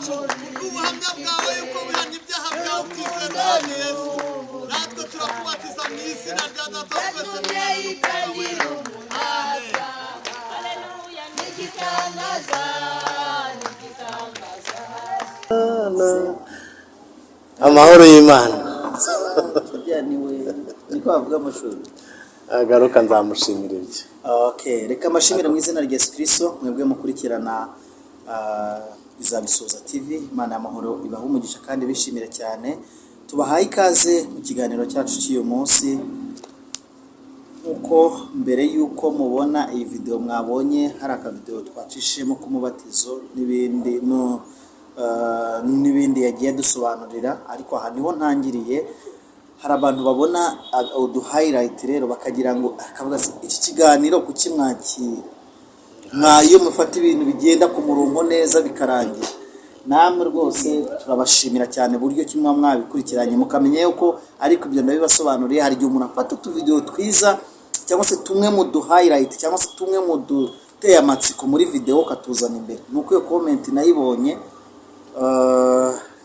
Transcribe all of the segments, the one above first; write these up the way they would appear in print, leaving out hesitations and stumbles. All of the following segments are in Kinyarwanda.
wacu kubw'ubuhamya bwawe yuko wihanye ibyaha byawe ukizera mwami Yesu natwe turakubatiza mu izina rya data wa twese amahoro y'Imana niko bavuga amashuri agaruka nzamushimira ibyo. Okay, reka amashimire mu izina rya Yesu Kristo mwebwe mukurikirana Izabisoza TV. Imana y'amahoro ibaha umugisha kandi bishimira cyane. Tubahaye ikaze mu kiganiro cyacu cy'uyu munsi. Uko mbere yuko mubona iyi video mwabonye hari akavideo twacishemo ku mubatizo n'ibindi yagiye dusobanurira, ariko aha niho ntangiriye. Hari abantu babona udu highlight rero bakagira ngo akavuga iki kiganiro kuki mwayo mufata ibintu bigenda ku murongo neza bikarangira. Namwe rwose turabashimira cyane buryo kimwe mwabikurikiranye mukamenya yuko ariko ibyo ndabibasobanuriye. Hari igihe umuntu afata utu video twiza cyangwa se tumwe mu du highlight cyangwa se tumwe mu duteye amatsiko muri video katuzana imbere. Nuko iyo comment nayibonye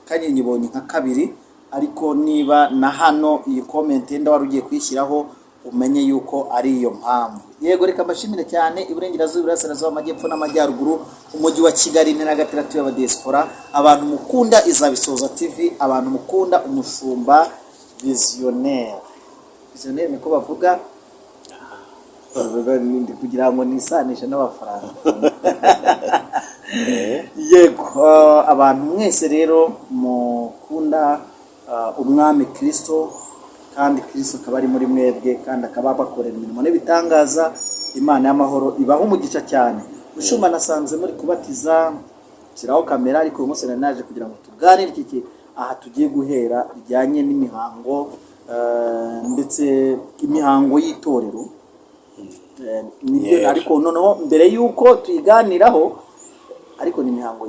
kandi nyibonye nka kabiri, ariko niba na hano iyi comment yenda wari ugiye kwishyiraho umenye yuko ari iyo mpamvu. Yego, reka mbashimire cyane iburengerazuba, iburasirazuba, amajyepfo n'amajyaruguru, umujyi wa Kigali intera gatatu y'aba diaspora, abantu mukunda Izabisoza TV, abantu mukunda umushumba visionnaire niko bavuga kugira ngo nisanishe n'abafaransa. Yego, abantu mwese rero mukunda umwami Kristo kandi Kristo akaba ari muri mwebwe kandi akaba bakorera imirimo n'ibitangaza. Imana y'amahoro ibaha umugisha cyane. Mushumba nasanze muri kubatiza kiraho kamera, ariko uyu munsi naje kugira ngo tuganire iki aha tugiye guhera bijyanye n'imihango ndetse imihango y'itorero. Ariko noneho mbere yuko tuyiganiraho, ariko ni imihango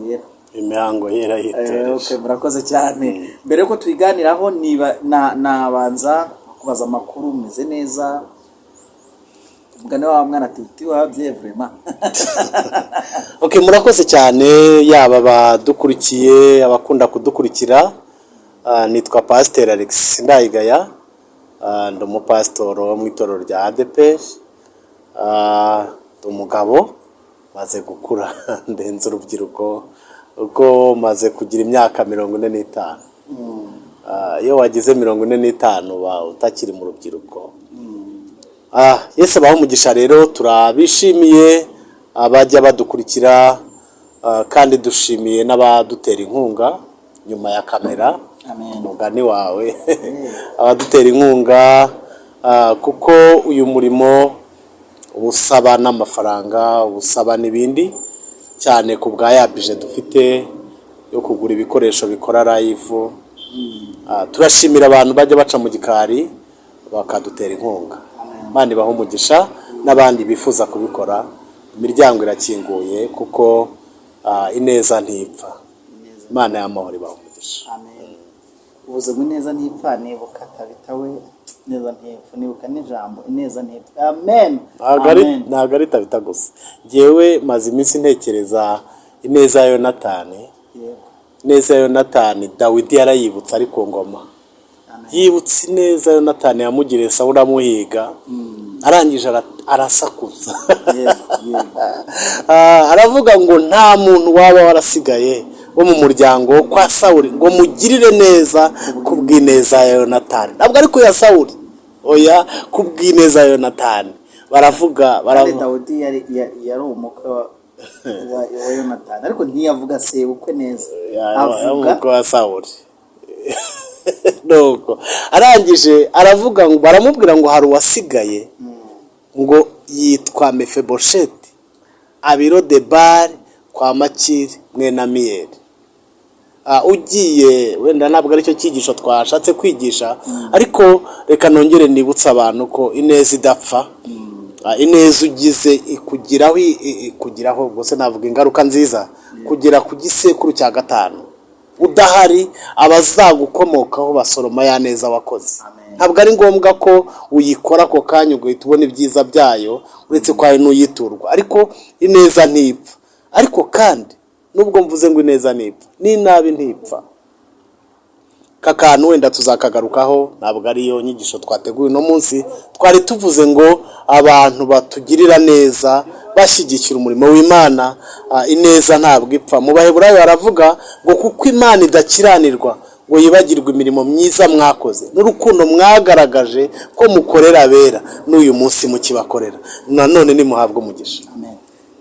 yera y'itorero. Okay, murakoze cyane. Mbere yuko tuyiganiraho nabanza kubaza amakuru. Meze neza? Mugane wa mwana ati wabye vraiment. Okay, murakoze cyane yaba badukurikiye abakunda kudukurikira. Nitwa Pastor Alex Ndayigaya, ndi umupasitoro wo mu itorero rya ADPR. Umugabo maze gukura ndenze urubyiruko ubwo maze kugira imyaka 45. Iyo wagize 45 uba utakiri mu rubyiruko. Yesu baho umugisha rero, turabishimiye abajya badukurikira kandi dushimiye n'abadutera inkunga nyuma ya kamera. Amen. Mugani wawe abadutera inkunga kuko uyu murimo ubusaba n'amafaranga, ubusaba n'ibindi cyane ku bwa yabije dufite yo kugura ibikoresho bikora live. Turashimira abantu bajya baca mu gikari bakadutera inkunga. Bandi baho umugisha n'abandi bifuza kubikora, imiryango irakinguye kuko ineza ntipfa. Imana y'amahoro ibaho umugisha. Amen. Uvuze ngo ineza ntipfa, nibuka tabitawe neza ntipfa, nibuka n'ijambo ineza ntipfa. Amen. Ntabwo ari tabita gusa. Jewe maze iminsi ntekereza ineza ya Yonatani. Yego. Ineza ya Yonatani Dawidi yarayibutse ari ku ngoma. Yibutse neza Yonatani yamugiriye Sawuli amuhiga. Arangije arasakuza. Aravuga ngo nta muntu waba warasigaye wo mu muryango kwa Sawuli ngo mugirire neza kubw'ineza ya Yonatani. Ntabwo ari ku ya Sawuli, oya kubw'ineza ya Yonatani. Baravuga Dawidi yari umukwe wa Yonatani, ariko ntiyavuga se ukwe neza, avuga wa Sawuli. Nuko arangije aravuga ngo baramubwira ngo hari uwasigaye ngo yitwa Mefebosheti abiro de bar kwa Makiri mwene Amiyeli. Ugiye wenda ntabwo aricyo cyigisho twashatse kwigisha, ariko reka nongere nibutsa abantu ko ineza idapfa. Ineza ugize ikugiraho ubwo se navuga ingaruka nziza kugera ku gisekuru cya 5. Udahari abazagukomokaho basoroma ya neza wakoze. Ntabwo ari ngombwa ko uyikora ako kanya ugahita ubona ibyiza byayo, uretse ko hari n'uyiturwa. Ariko ineza ntipfa. Ariko kandi nubwo mvuze ngo ineza ntipfa n'inabi ntipfa. Aka kantu wenda tuzakagarukaho, ntabwo ariyo nyigisho twateguye uno munsi. Twari tuvuze ngo abantu batugirira neza bashyigikira umurimo w'Imana, ineza ntabwo ipfa. Mu Baheburayo baravuga ngo kuko Imana idakiranirwa ngo yibagirwe imirimo myiza mwakoze n'urukundo mwagaragaje ko mukorera abera, n'uyu munsi mukibakorera. Nanone nimuhabwe umugisha. Amen.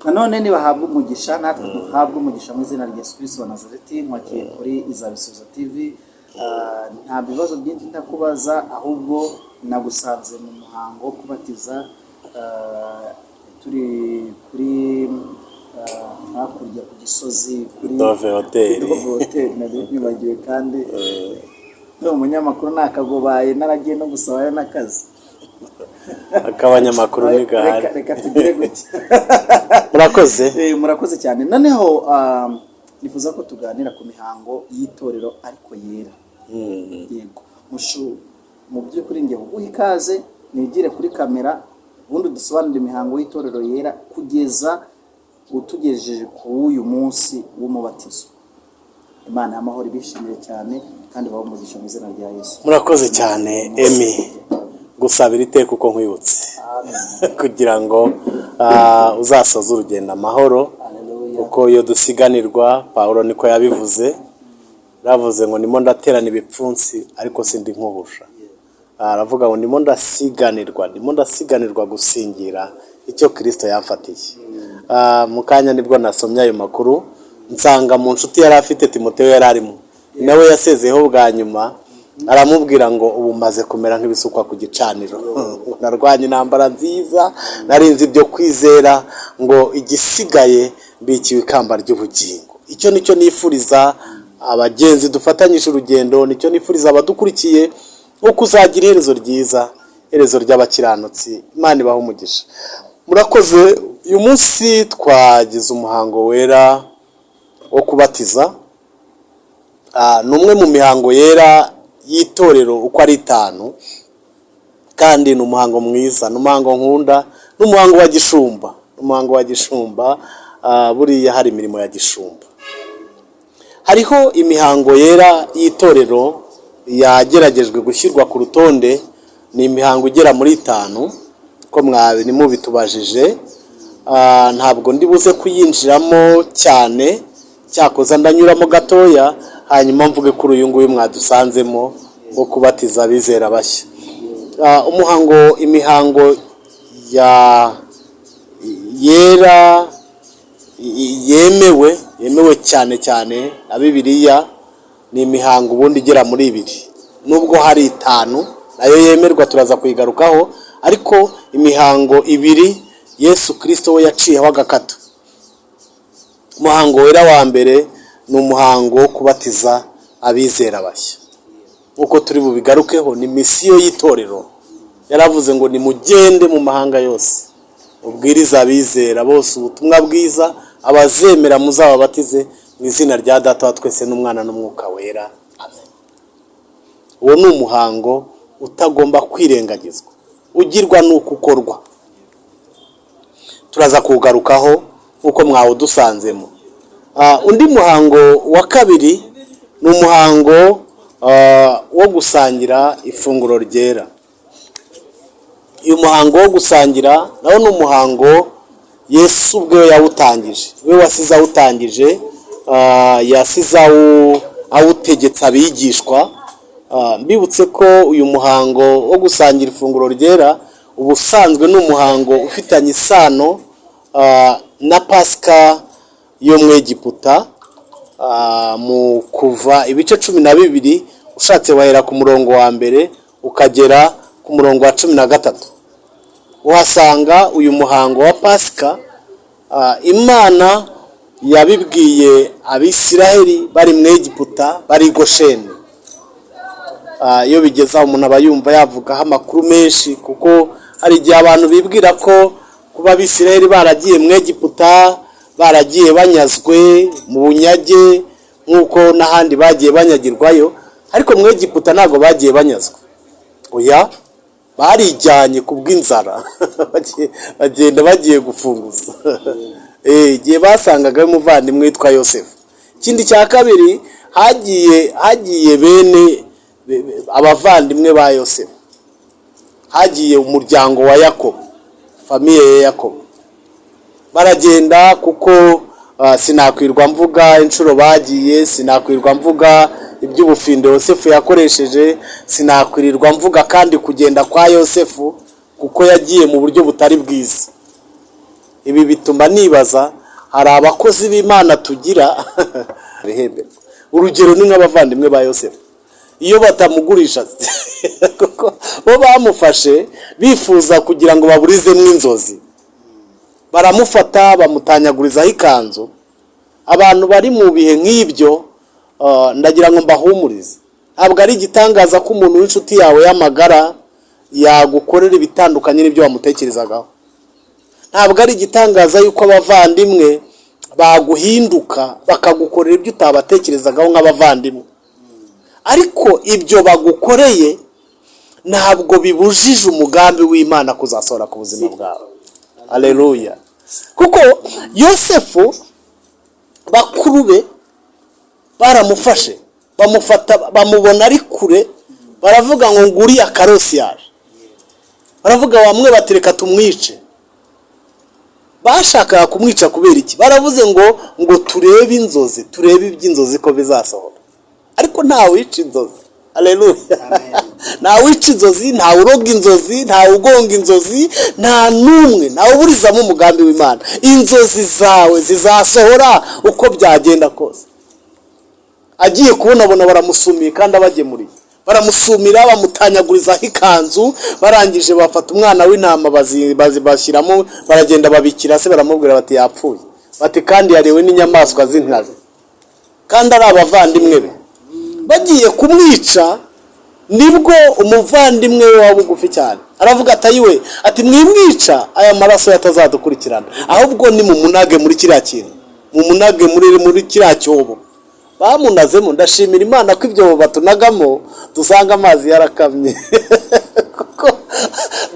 Nanone nibahabwe umugisha, natwe duhabwe umugisha mu izina rya Yesu Kristo wa Nazareti. Mwakiye kuri Izabisubizo TV. Nta bibazo byinshi ndakubaza, ahubwo nagusanze mu muhango wo kubatiza. Turi kuri hakurya ku Gisozi kuri Dove Hotel. Nibagiwe kandi umunyamakuru nakagobaye naragiye no gusabayo n'akazi. Akabanyamakuru ni gahari. Reka tugire gutya. Murakoze. Murakoze cyane. Noneho nifuza ko tuganira ku mihango y'itorero ariko yera. Yego. Mu by'ukuri ngiye kuguha ikaze, nigire kuri kamera, ubundi dusobanurire imihango y'itorero yera kugeza utugejeje ku uyu munsi w'umubatizo. Imana y'amahoro ibishimire cyane kandi baho umugisha mu izina rya Yesu. Murakoze cyane Emi, gusabira iteka uko nkwibutse kugira ngo uzasoze urugendo amahoro. Uko iyo dusiganirwa, Pawulo niko yabivuze, yavuze ngo ndimo ndaterana ibipfunsi ariko sindi nkuhusha. Aravuga ngo ndimo ndasiganirwa gusingira icyo Kristo yamfatiye. Mu kanya nibwo nasomye ayo makuru, nsanga mu nshuti yari afite Timoteyo yari arimo, nawe yasezeyeho bwa nyuma, aramubwira ngo ubu maze kumera nk'ibisukwa ku gicaniro. Narwanye intambara nziza, narinze ibyo kwizera, ngo igisigaye mbikiwe ikamba ry'ubugingo. Icyo nicyo nifuriza abagenzi dufatanyije urugendo, nicyo nifuriza abadukurikiye, uko uzagira iherezo ryiza, iherezo ry'abakiranutsi. Imana ibahe umugisha. Murakoze. Uyu munsi twagize umuhango wera wo kubatiza. Ni umwe mu mihango yera y'itorero uko ari 5, kandi ni umuhango mwiza, ni umuhango nkunda, ni umuhango wa gishumba. Umuhango wa gishumba, buriya hari imirimo ya gishumba. Hariho imihango yera y'itorero yageragejwe gushyirwa ku rutonde, ni imihango igera muri 5 ko mwabintu bitubajije. Ntabwo ndi buze kuyinjiramo cyane, cyakoza ndanyuramo gatoya, hanyuma mvuge kuri uyu nguyu mwadusanzemo wo kubatiza abizera bashya. Imihango yera yemewe cyane cyane na Bibiliya, ni imihango ubundi igera muri 2, nubwo hari 5 nayo yemerwa, turaza kuyigarukaho. Ariko imihango 2 Yesu Kristo we yaciyeho agakato. Umuhango wera wa mbere ni umuhango wo kubatiza abizera bashya. Uko turi bubigarukeho, ni misiyo y'itorero. Yaravuze ngo nimugende mu mahanga yose, ubwiriza abizera bose ubutumwa bwiza, abazemera muzababatize mu izina rya Data wa twese n'Umwana n'Umwuka wera. Amen. Uwo ni umuhango utagomba kwirengagizwa, ugirwa n'uko ukorwa. Turaza kugarukaho uko mwawudusanzemo. Undi muhango wa 2 ni umuhango wo gusangira ifunguro ryera. Uyu muhango wo gusangira nawo ni umuhango Yesu ubwe yawutangije, we wasize awutangije, yasize awutegetse abigishwa. Mbibutse ko uyu muhango wo gusangira ifunguro ryera ubusanzwe ni umuhango ufitanye isano na Pasika yo mu Egiputa. Mu Kuva ibice 12, ushatse wahera ku murongo wa mbere ukagera ku murongo wa 13, uhasanga uyu muhango wa Pasika. Imana yabibwiye Abisiraheli bari mu Egiputa, bari Gosheni. Iyo bigeza umuntu aba yumva yavugaho amakuru menshi, kuko hari igihe abantu bibwira ko kuba Abisiraheli baragiye mu Egiputa, baragiye banyazwe mu bunyage nk'uko n'ahandi bagiye banyagirwayo, ariko mu Egiputa ntabwo bagiye banyazwe. Oya, barijyanye ku bw'inzara bagenda bagiye gufunguza. igihe basangaga umuvandimwe witwa Yosefu. Ikindi cya kabiri, hagiye bene abavandimwe ba Yosefu, hagiye umuryango wa Yakobo, famiye ya Yakobo, baragenda kuko sinakwirwa mvuga inshuro bagiye, sinakwirwa mvuga iby'ubufindo Yosefu yakoresheje, sinakwirirwa mvuga kandi kugenda kwa Yosefu kuko yagiye mu buryo butari bwiza. Ibi bituma nibaza, hari abakozi b'Imana tugira bihemberwa. Urugero ni nk'abavandimwe ba Yosefu, iyo batamugurisha kuko bo bamufashe bifuza kugira ngo baburizemo inzozi, baramufata bamutanyagurizaho ikanzu. Abantu bari mu bihe nk'ibyo, ndagira ngo mbahumurize, ntabwo ari igitangaza ko umuntu w'inshuti yawe y'amagara yagukorera ibitandukanye n'ibyo wamutekerezagaho. Ntabwo ari igitangaza yuko abavandimwe baguhinduka bakagukorera ibyo utabatekerezagaho nk'abavandimwe, ariko ibyo bagukoreye ntabwo bibujije umugambi w'Imana kuzasohora ku buzima bwawe. Haleluya. Kuko Yosefu bakuru be baramufashe, bamubona ari kure, baravuga ngo nguriye akarosi yaje, baravuga bamwe batereka tumwice. Bashakaga kumwica kubera iki? Baravuze ngo turebe inzozi, turebe iby'inzozi ko bizasohora. Ariko nta wica inzozi. Haleluya. Nta wica inzozi, nta uroga inzozi, nta ugonga inzozi, nta numwe, nta uburizamo umugambi w'Imana. Inzozi zawe zizasohora uko byagenda kose. Agiye kubonabona baramusumiye kandi abagemuriye, baramusumira bamutanyagurizaho ikanzu, barangije bafata umwana w'intama bashyiramo, baragenda babikira se, baramubwira bati yapfuye, bati kandi yariwe n'inyamaswa z'inkazi, kandi ari abavandimwe be. Bagiye kumwica nibwo umuvandimwe we wa bugufi cyane aravuga atayiwe, ati mwimwica aya maraso yatazadukurikirana, ahubwo ni mumunage muri kiriya kintu, mumunage muri kiriya cyobo. Bamunazemo. Ndashimira Imana ko ibyo batunagamo dusanga amazi yarakamye kuko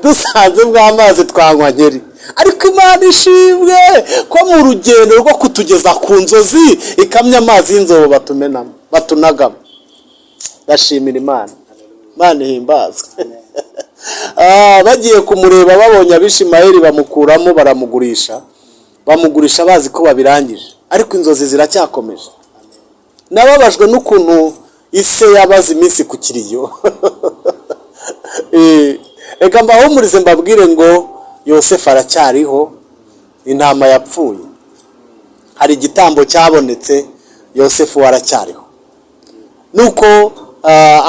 dusanze bw'amazi twanywa nkeri. Ariko Imana ishimwe ko mu rugendo rwo kutugeza ku nzozi ikamya amazi y'inzobo batunagamo. Ndashimira Imana. Imana ihimbazwe. Bagiye kumureba babonye Abishimayeli bamukuramo, bamugurisha bazi ko babirangije, ariko inzozi ziracyakomeje. Nababajwe n'ukuntu ise yabaze iminsi ku kiriyo. Reka mbahumurize mbabwire ngo Yosefu aracyariho, intama yapfuye, hari igitambo cyabonetse, Yosefu aracyariho. Nuko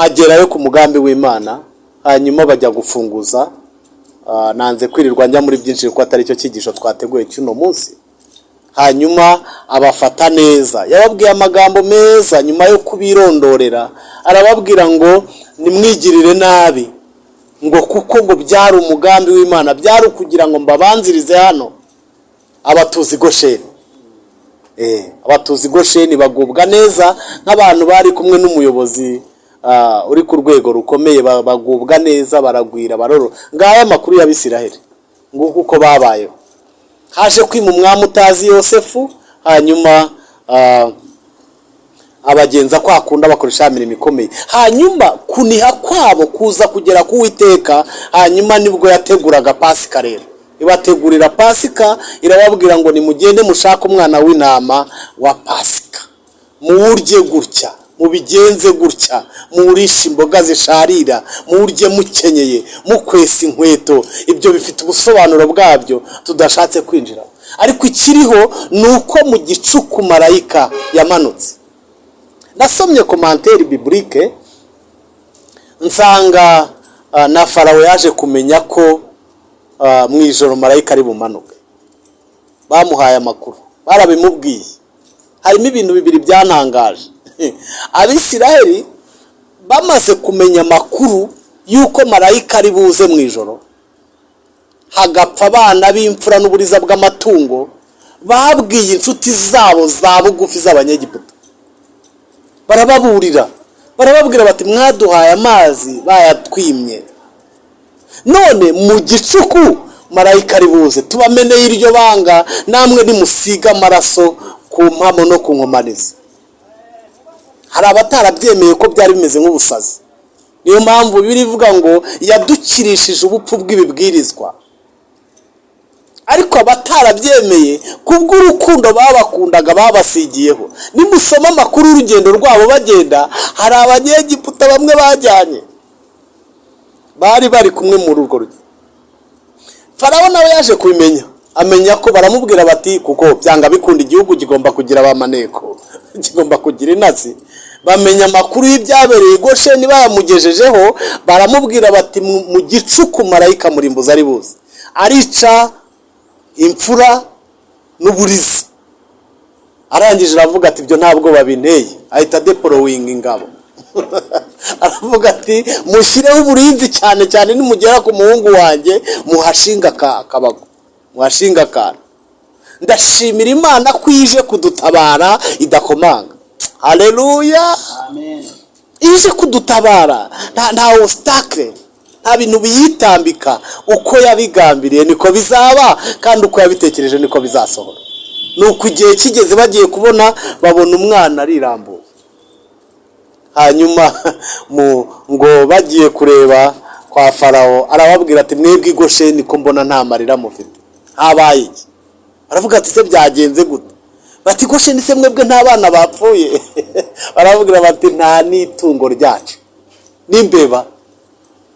agerayo ku mugambi w'Imana, hanyuma bajya gufunguza. Nanze kwirirwa njya muri byinshi kuko atari cyo cyigisho twateguye cy'uno munsi. Hanyuma abafata neza, yababwiye amagambo meza. Nyuma yo kubirondorera arababwira ngo nimwigirire nabi, ngo kuko ngo byari umugambi w'Imana, byari kugira ngo mbabanzirize hano abatuzi Gosheni. Abatuzi Gosheni bagubwa neza nk'abantu bari kumwe n'umuyobozi uri ku rwego rukomeye, bagubwa neza, baragwira, baroro. Ngaya amakuru y'Abisiraheli nguko uko babayeho. Haje kwima umwami utazi Yosefu, hanyuma abagenza kwa kunda bakoresha imirimo ikomeye, hanyuma kuniha kwabo kuza kugera ku Uwiteka. Hanyuma nibwo yateguraga Pasika. Rero ibategurira Pasika, irababwira ngo nimugende mushaka umwana w'intama wa Pasika, muwurye gutya, mubigenze gutya, muwurisha imboga zisharira, muwurye mukenyeye, mukwesa inkweto. Ibyo bifite ubusobanuro bwabyo tudashatse kwinjira. Ariko ikiriho ni uko mu gicuku marayika yamanutse. Nasomye komanteri biblike nsanga na Farawo yaje kumenya ko mu ijoro marayika ari bumanuke. Bamuhaye amakuru, barabimubwiye. Harimo ibintu bibiri byantangaje. Abisiraheli bamaze kumenya amakuru yuko marayika ari buze mu ijoro, hagapfa abana b'imfura n'uburiza bw'amatungo, babwiye inshuti zabo za bugufi z'Abanyegiputa, barababurira, barababwira bati mwaduhaye amazi bayatwimye, none mu gicuku marayika ari buze tubameneye iryo banga, namwe nimusiga amaraso ku mpamo no ku nkomanizo. Hari abatarabyemeye ko byari bimeze nk'ubusazi, niyo mpamvu Bibiliya ivuga ngo yadukirishije ubupfu bw'ibibwirizwa. Ariko abatarabyemeye kubw'urukundo babakundaga babasigiyeho. Nimusoma amakuru y'urugendo rwabo bagenda, hari abanyegiputa bamwe bajyanye bari kumwe muri urwo rugendo. Farawo nawe yaje kubimenya, amenya ko baramubwira bati kuko byanga bikunda igihugu kigomba kugira abamaneko, kigomba kugira inazi. Bamenya amakuru y'ibyabereye i Gosheni bayamugejejeho, baramubwira bati mu gicuku marayika murimbuzi ari buze, arica imfura n'uburizi. Arangije aravuga ati ibyo ntabwo babinteye, ahita deploying ingabo aravuga ati mushyireho uburinzi cyane cyane nimugera ku muhungu wanjye muhashinga akabago, muhashinga akantu. Ndashimira Imana ko ije kudutabara idakomanga. Haleluya, amen. ije kudutabara nta obstacle, nta bintu biyitambika. Uko yabigambiriye niko bizaba, kandi uko yabitekereje niko bizasohora. Nuko igihe kigeze bagiye kubona, babona umwana arirambuye. Hanyuma ngo bagiye kureba kwa Farawo, arababwira ati mwebwe i Gosheni ko mbona nta marira mufite, habaye iki? Aravuga ati se byagenze gute? Bati Gosheni se mwebwe nta bana bapfuye? Baravugira bati nta n'itungo ryacu n'imbeba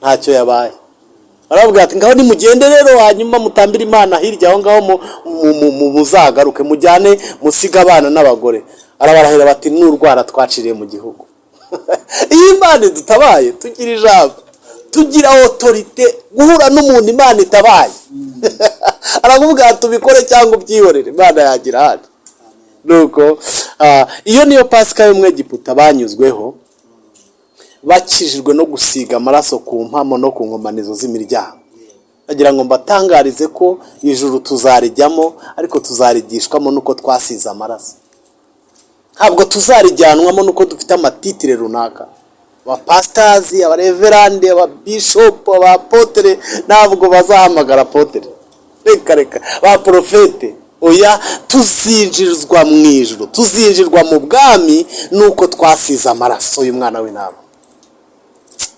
ntacyo yabaye. Baravuga ati ngaho nimugende rero, hanyuma mutambire Imana hirya aho ngaho muzagaruke mujyane musiga abana n'abagore. Arabarahira bati n'urwara twaciriye mu gihugu. Iyo Imana idutabaye tugira ijambo, tugira autorite, guhura n'umuntu Imana itabaye aravuga ati tubikore cyangwa ubyihorere, Imana yagira handi. Nuko iyo niyo Pasika y'Umwegiputa banyuzweho, bakijijwe no gusiga amaraso ku mpamo no ku nkomanizo z'imiryango. Nagira ngo mbatangarize ko ijuru tuzarijyamo, ariko tuzarigishwamo nuko twasize amaraso. Ntabwo tuzarijyanwamo nuko dufite amatitire runaka, aba pastors, aba reverend, aba bishop, aba apotre. Ntabwo bazahamagara apotre, reka ba profete. Oya, tuzinjizwa mu ijuru, tuzinjirwa mu bwami nuko twasize amaraso y'umwana w'intama.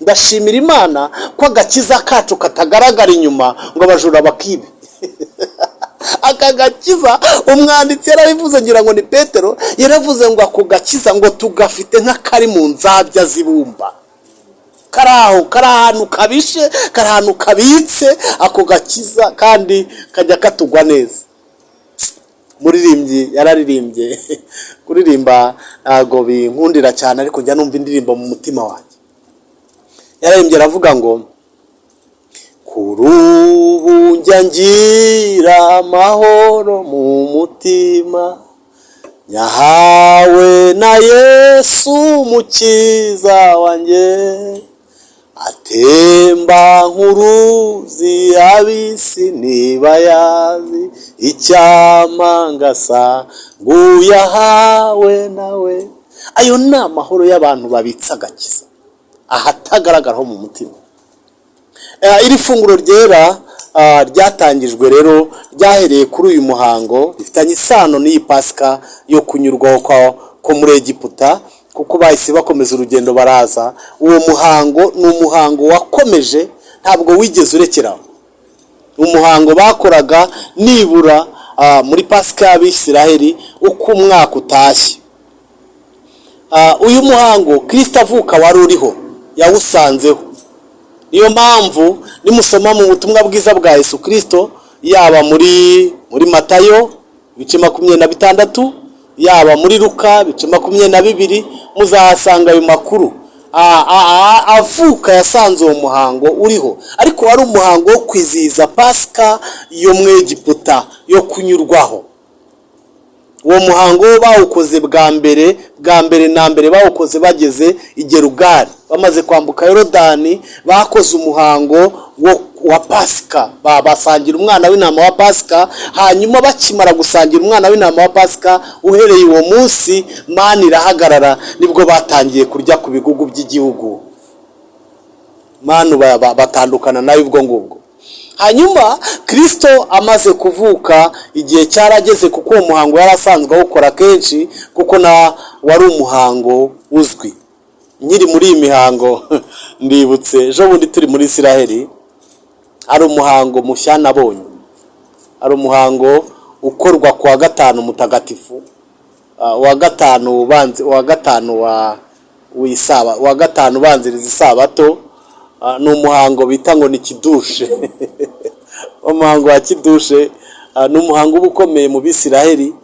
Ndashimira Imana ko agakiza kacu katagaragara inyuma ngo abajura bakibe. Aka gakiza umwanditsi yarabivuze, ngira ngo ni Petero, yaravuze ngo ako gakiza ngo tugafite nk'akari mu nzabya zibumba, karaho kari ahantu kabishe, kari ahantu kabitse. Ako gakiza kandi kajya katugwa neza. Muririmbyi yararirimbye, kuririmba ntago binkundira cyane, ariko njya numva indirimbo mu mutima wanjye. Yararimbye aravuga ngo kuri ubu njya ngira amahoro mu mutima, nyahawe na Yesu umukiza wanjye, atemba nk'uruzi ab'isi ntibayazi, icyampa ngasa nguyahawe nawe. Ayo ni amahoro y'abantu babitse agakiza ahatagaragaraho mu mutima. Iri funguro ryera ryatangijwe rero, ryahereye kuri uyu muhango, rifitanye isano n'iyi Pasika yo kunyurwaho ko muri Egiputa, kuko bahise bakomeza urugendo baraza. Uwo muhango ni umuhango wakomeje, ntabwo wigeze urekeraho. Umuhango bakoraga nibura muri Pasika y'Abisiraheli uko umwaka utashye. Uyu muhango Kristo avuka wari uriho, yawusanzeho. Niyo mpamvu nimusoma mu butumwa bwiza bwa Yesu Kristo, yaba muri Matayo ibice 26, yaba muri Luka ibice 22, muzahasanga ayo makuru. Avuka yasanze uwo muhango uriho, ariko wari umuhango wo kwizihiza Pasika yo mu Egiputa yo kunyurwaho. Uwo muhango bawukoze bwa mbere na mbere bawukoze bageze i Gerugari, bamaze kwambuka Yorodani. Bakoze umuhango wa Pasika, basangira umwana w'intama wa Pasika. Hanyuma bakimara gusangira umwana w'intama wa Pasika, uhereye uwo munsi Mana irahagarara, nibwo batangiye kurya ku bigugu by'igihugu. Mana batandukana nayo ubwo ngubwo. hanyuma Kristo amaze kuvuka igihe cyarageze, kuko uwo muhango yari asanzwe awukora kenshi, kuko wari umuhango uzwi. Nkiri muri iyi mihango ndibutse ejo bundi turi muri Isiraheli, ari umuhango mushya nabonye, ari umuhango ukorwa ku wa gatanu mutagatifu, wa gatanu ubanziriza isabato. Ni umuhango bita ngo ni kidushe. Umuhango wa kidushe ni umuhango uba ukomeye mu Bisiraheli.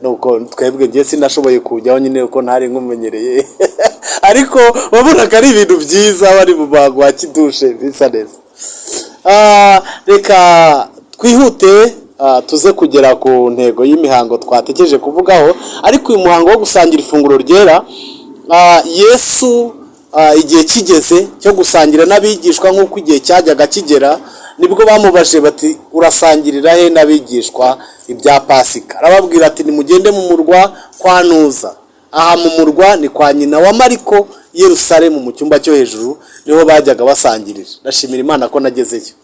Nuko twebwe ngiye sinashoboye kujyaho nyine uko ntari nkumenyereye ariko wabonaga ari ibintu byiza bari mu muhango wa kidushe bisa neza. Reka twihute tuze kugera ku ntego y'imihango twatekereje kuvugaho. Ariko uyu muhango wo gusangira ifunguro ryera, Yesu igihe kigeze cyo gusangira n'abigishwa, nk'uko igihe cyajyaga kigera, nibwo bamubaje bati urasangirira he n'abigishwa ibya Pasika? Arababwira ati nimugende mu murwa kwa Ntuza. Aha mu murwa ni kwa nyina wa Mariko, Yerusalemu, mu cyumba cyo hejuru niho bajyaga basangirira. Ndashimira Imana ko nagezeyo.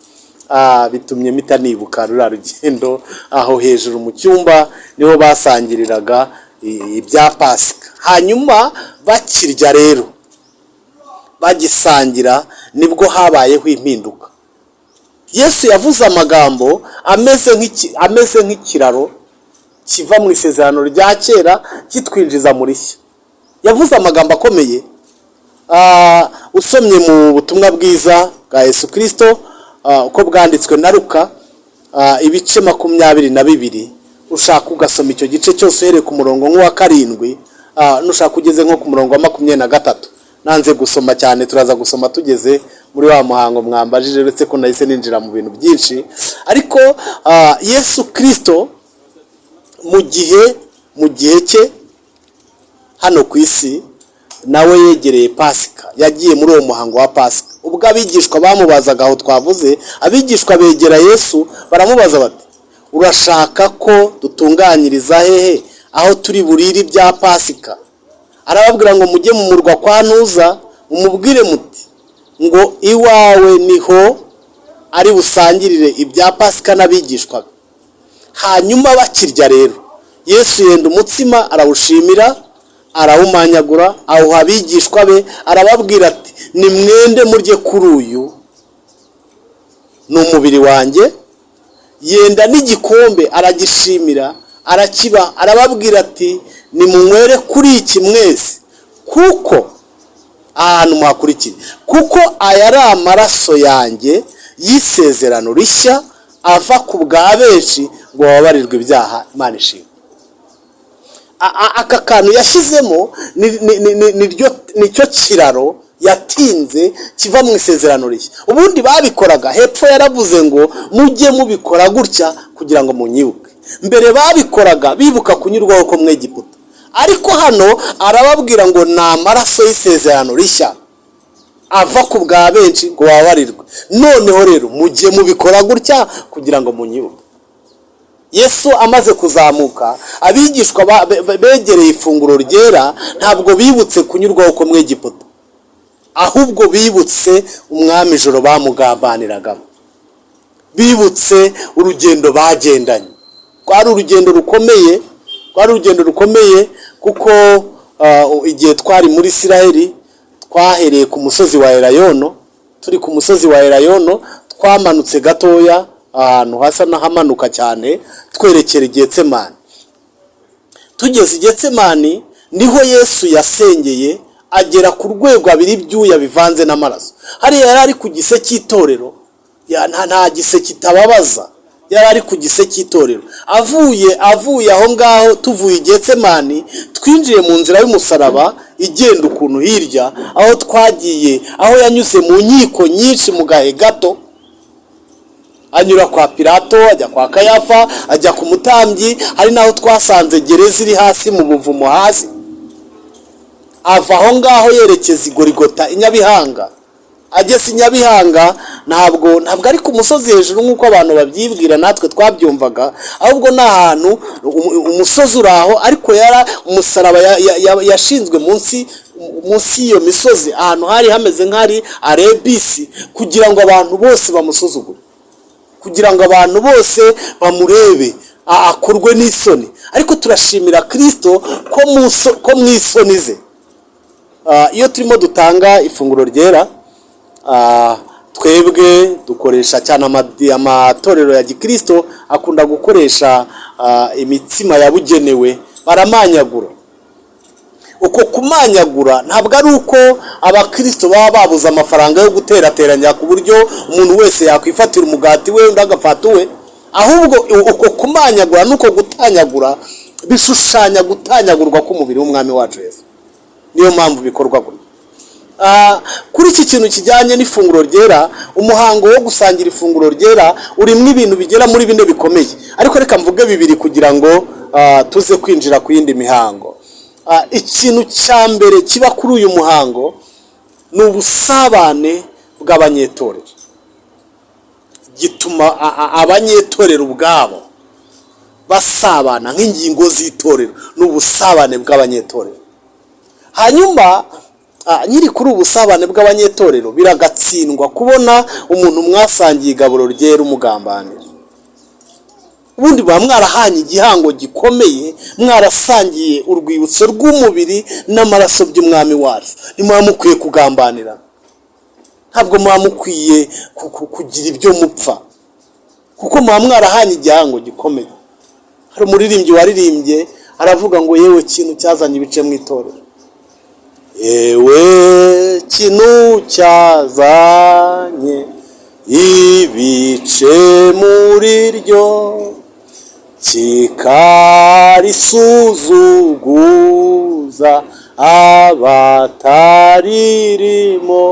Bitumye mpita nibuka ruriya rugendo, aho hejuru mu cyumba niho basangiriraga ibya Pasika. Hanyuma bakirya rero, bagisangira, nibwo habayeho impinduka. Yesu yavuze amagambo ameze nk'ikiraro kiva mu isezerano rya kera kitwinjiza mu rishya. Yavuze amagambo akomeye. Usomye mu butumwa bwiza bwa Yesu Kristo uko bwanditswe na Luka, ibice 22, ushaka ugasoma icyo gice cyose uhereye ku murongo nk'uwa 7, nushaka ugeze nko ku murongo wa 23. Nanze gusoma cyane, turaza gusoma tugeze muri wa muhango mwambajije, uretse ko nahise ninjira mu bintu byinshi. Ariko Yesu Kristo mu gihe cye hano ku isi, nawe yegereye Pasika, yagiye muri uwo muhango wa Pasika. Ubwo abigishwa bamubazaga aho twavuze, abigishwa begera Yesu baramubaza bati urashaka ko dutunganyiriza hehe aho turi burire ibya Pasika? Arababwira ngo mujye mu murwa kwa Ntuza, umubwire muti ngo iwawe niho ari busangirire ibya Pasika n'abigishwa. Hanyuma bakirya rero, Yesu yenda umutsima, arawushimira, arawumanyagura, awuha abigishwa be, arababwira ati nimwende murye kuri uyu, ni umubiri wanjye. Yenda n'igikombe, aragishimira, arakiba, arababwira ati nimunywere kuri iki mwese, kuko ahantu muhakurikire, kuko aya ari amaraso yanjye y'isezerano rishya, ava ku bwa benshi ngo bababarirwe ibyaha. Imana ishimwe. Aka kantu yashyizemo nicyo kiraro yatinze kiva mu isezerano rishya. Ubundi babikoraga hepfo, yaravuze ngo mujye mubikora gutya kugira ngo munyibuke. Mbere babikoraga bibuka kunyurwaho ko mu Egiputa, ariko hano arababwira ngo ni amaraso y'isezerano rishya ava ku bwa benshi ngo bababarirwe. Noneho rero mujye mubikora gutya kugira ngo munyibuke. Yesu amaze kuzamuka, abigishwa begereye ifunguro ryera, ntabwo bibutse kunyurwaho ko mu Egiputa, ahubwo bibutse umwami ijoro bamugambaniragamo, bibutse urugendo bagendanye. Rwari urugendo rukomeye, kuko igihe twari muri Isiraheli twahereye ku musozi wa Elayono. Turi ku musozi wa Elayono twamanutse gatoya ahantu hasa n'ahamanuka cyane twerekera Getsemani. Tugeze Getsemani niho Yesu yasengeye, agera ku rwego abiri ibyuya bivanze n'amaraso. Hariya yari ari ku gise cy'itorero, nta gise kitababaza, yari ari ku gise cy'itorero. Avuye aho ngaho, tuvuye Getsemani twinjiye mu nzira y'umusaraba igenda ukuntu hirya, aho twagiye, aho yanyuze mu nkiko nyinshi mu gahe gato. Anyura kwa Pilato, ajya kwa Kayafa, ajya ku mutambyi, hari naho twasanze gereza iri hasi mu buvumo hasi. Ava aho ngaho yerekeza i Goligota i Nyabihanga. Ageze i Nyabihanga ntabwo ari ku musozi hejuru nk'uko abantu babyibwira natwe twabyumvaga, ahubwo ni ahantu umusozi uraho, ariko umusaraba yashinzwe munsi munsi y'iyo misozi ahantu hari hameze nk'ari arebisi, kugira ngo abantu bose bamusuzugure, kugira ngo abantu bose bamurebe akorwe n'isoni. Ariko turashimira Kristo ko mu isoni ze, iyo turimo dutanga ifunguro ryera, twebwe dukoresha cyane amatorero ya gikristo akunda gukoresha imitsima yabugenewe, baramanyagura. Uko kumanyagura ntabwo ari uko abakristo baba babuze amafaranga yo guterateranya ku buryo umuntu wese yakwifatira umugati we undi agafata uwe, ahubwo uko kumanyagura nuko gutanyagura bishushanya gutanyagurwa k'umubiri w'umwami wacu Yesu. Niyo mpamvu bikorwa gutyo. Kuri iki kintu kijyanye n'ifunguro ryera, umuhango wo gusangira ifunguro ryera urimo ibintu bigera muri bine bikomeye, ariko reka mvuge bibiri kugira ngo tuze kwinjira ku yindi mihango. Ikintu cya mbere kiba kuri uyu muhango ni ubusabane bw'abanyetorero. Gituma abanyetorero ubwabo basabana nk'ingingo z'itorero, ni ubusabane bw'abanyetorero. Hanyuma nyiri kuri ubusabane bw'abanyetorero biragatsindwa kubona umuntu mwasangiye igaburo ryera umugambanira. Ubundi ba mwarahanye igihango gikomeye, mwarasangiye urwibutso rw'umubiri n'amaraso by'umwami wacu, nimwa mukwiye kugambanira. Ntabwo muba mukwiye kugira ibyo mupfa, kuko muba mwarahanye igihango gikomeye. Hari umuririmbyi waririmbye aravuga ngo yewe kintu cyazanye ibice mu itorero, ewe kintu cyazanye ibice muri ryo, kikarisuzuguza abataririmo,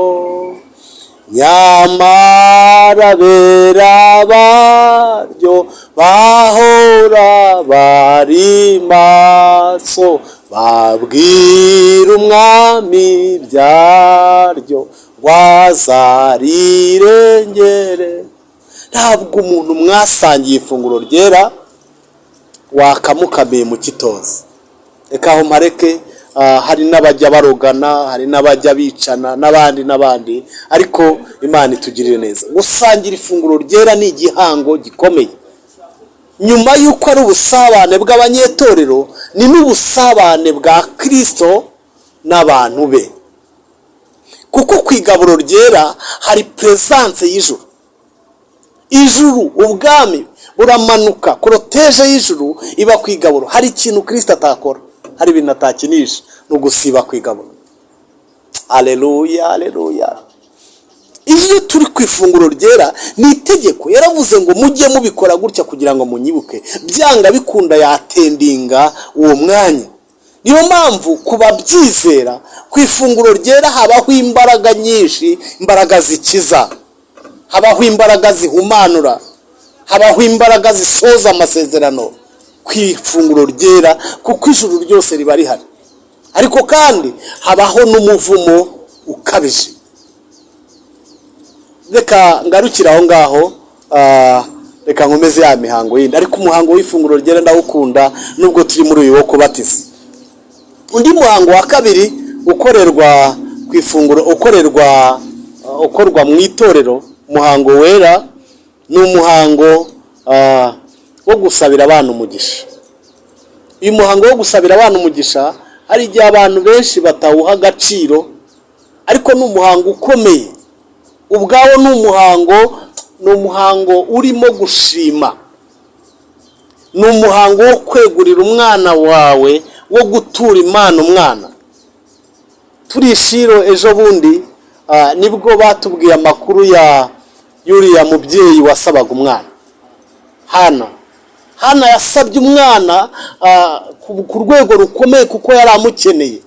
nyamara bera baryo bahora bari maso, babwira umwami byaryo wazarirengere. Ntabwo umuntu mwasangiye ifunguro ryera wakamukamiye mu kitozi. Reka aho mpareke, hari n'abajya barogana, hari n'abajya bicana n'abandi, ariko Imana itugirire neza. Gusangira ifunguro ryera ni igihango gikomeye. Nyuma y'uko ari ubusabane bw'abanyetorero, ni n'ubusabane bwa Kristo n'abantu be, kuko ku igaburo ryera hari presence y'ijuru. Ijuru, ubwami buramanuka, koroteje y'ijuru iba ku igaburo. Hari ikintu Kristo atakora, hari ibintu atakinisha, ni ugusiba ku igaburo. Haleluya, haleluya. Iyo turi ku ifunguro ryera ni itegeko, yaravuze ngo mujye mubikora gutya kugira ngo munyibuke. Byanga bikunda yatendinga uwo mwanya. Niyo mpamvu kubabyizera ku ifunguro ryera habaho imbaraga nyinshi, imbaraga zikiza, habaho imbaraga zihumanura, habaho imbaraga zisoza amasezerano ku ifunguro ryera, kuko ijuru ryose riba rihari. Ariko kandi habaho n'umuvumo ukabije. Reka ngarukira aho ngaho, reka nkomeze ya mihango yindi. Ariko umuhango w'ifunguro ryera ndawukunda nubwo turi muri uyu wo kubatiza. Undi muhango wa kabiri ukorerwa ku ifunguro, ukorwa mu itorero, umuhango wera, ni umuhango wo gusabira abana umugisha. Uyu muhango wo gusabira abana umugisha hari igihe abantu benshi batawuha agaciro, ariko ni umuhango ukomeye. Ubwawo ni umuhango urimo gushima, ni umuhango wo kwegurira umwana wawe, wo gutura Imana umwana. Turi Shilo ejo bundi nibwo batubwiye amakuru ya yuriya mubyeyi wasabaga umwana. Hana yasabye umwana ku rwego rukomeye kuko yari amukeneye.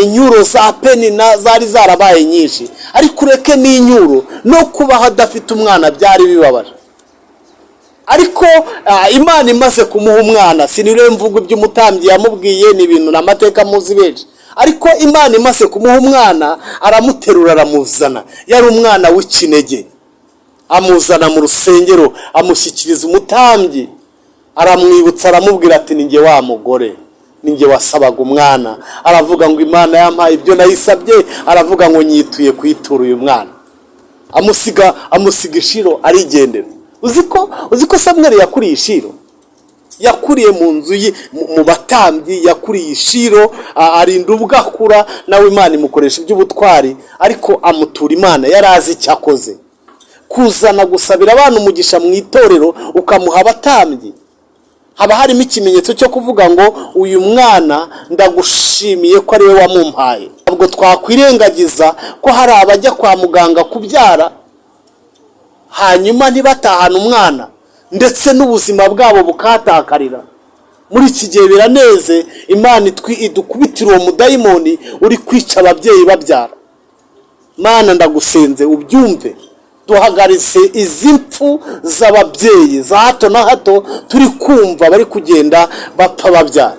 Inyuro za penina zari zarabaye nyinshi, ariko ureke n'inyuro no kuba hadafite umwana byari bibabaje. Ariko Imana imaze kumuha umwana, sinire mvugo iby'umutambyi yamubwiye, ni ibintu n'amateka muzi benshi. Ariko Imana imaze kumuha umwana, aramuterura aramuzana. Yari umwana w'ikinege, amuzana mu rusengero, amushyikiriza umutambyi, aramwibutsa, aramubwira ati ni njye wa mugore ninjye wasabaga umwana. Aravuga ngo Imana yampaye ibyo nayisabye, aravuga ngo nyituye kuyitura uyu mwana. Amusiga Shilo arigendera. Uzi ko Samweli yakuriye Shilo, yakuriye mu nzu mu batambyi, yakuriye Shilo, arinda ubwo akura, nawe Imana imukoresha iby'ubutwari, ariko amutura Imana, yari azi icyo akoze. Kuzana gusabira abana umugisha mu itorero ukamuha abatambyi, haba harimo ikimenyetso cyo kuvuga ngo uyu mwana ndagushimiye ko ari we wamumpaye. Ntabwo twakwirengagiza ko hari abajya kwa muganga kubyara hanyuma ntibatahane umwana, ndetse n'ubuzima bwabo bukahatakarira. Muri iki gihe biraneze, Imana idukubitira uwo mudayimoni uri kwica ababyeyi babyara. Mana ndagusenze ubyumve, duhagaritse izi mpfu z'ababyeyi za hato na hato turi kumva bari kugenda bapfa babyara.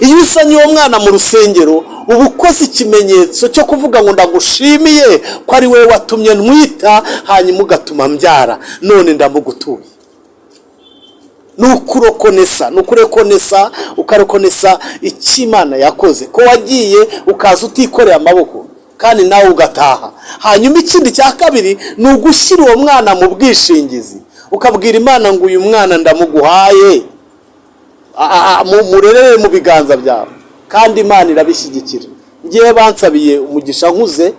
Iyo usanye uwo mwana mu rusengero uba ukoze ikimenyetso cyo kuvuga ngo ndagushimiye ko ari wowe watumye ntwita, hanyuma ugatuma mbyara, none ndamugutuye. Nukurekonesa ukarekonesa icyo Imana yakoze, ko wagiye ukaza utikoreye amaboko kandi nawe ugataha. Hanyuma ikindi cya kabiri ni ugushyira uwo mwana mu bwishingizi, ukabwira Imana ngo uyu mwana ndamuguhaye, murerere mu biganza byawe, kandi Imana irabishyigikira. Ngiye bansabiye umugisha nkuze,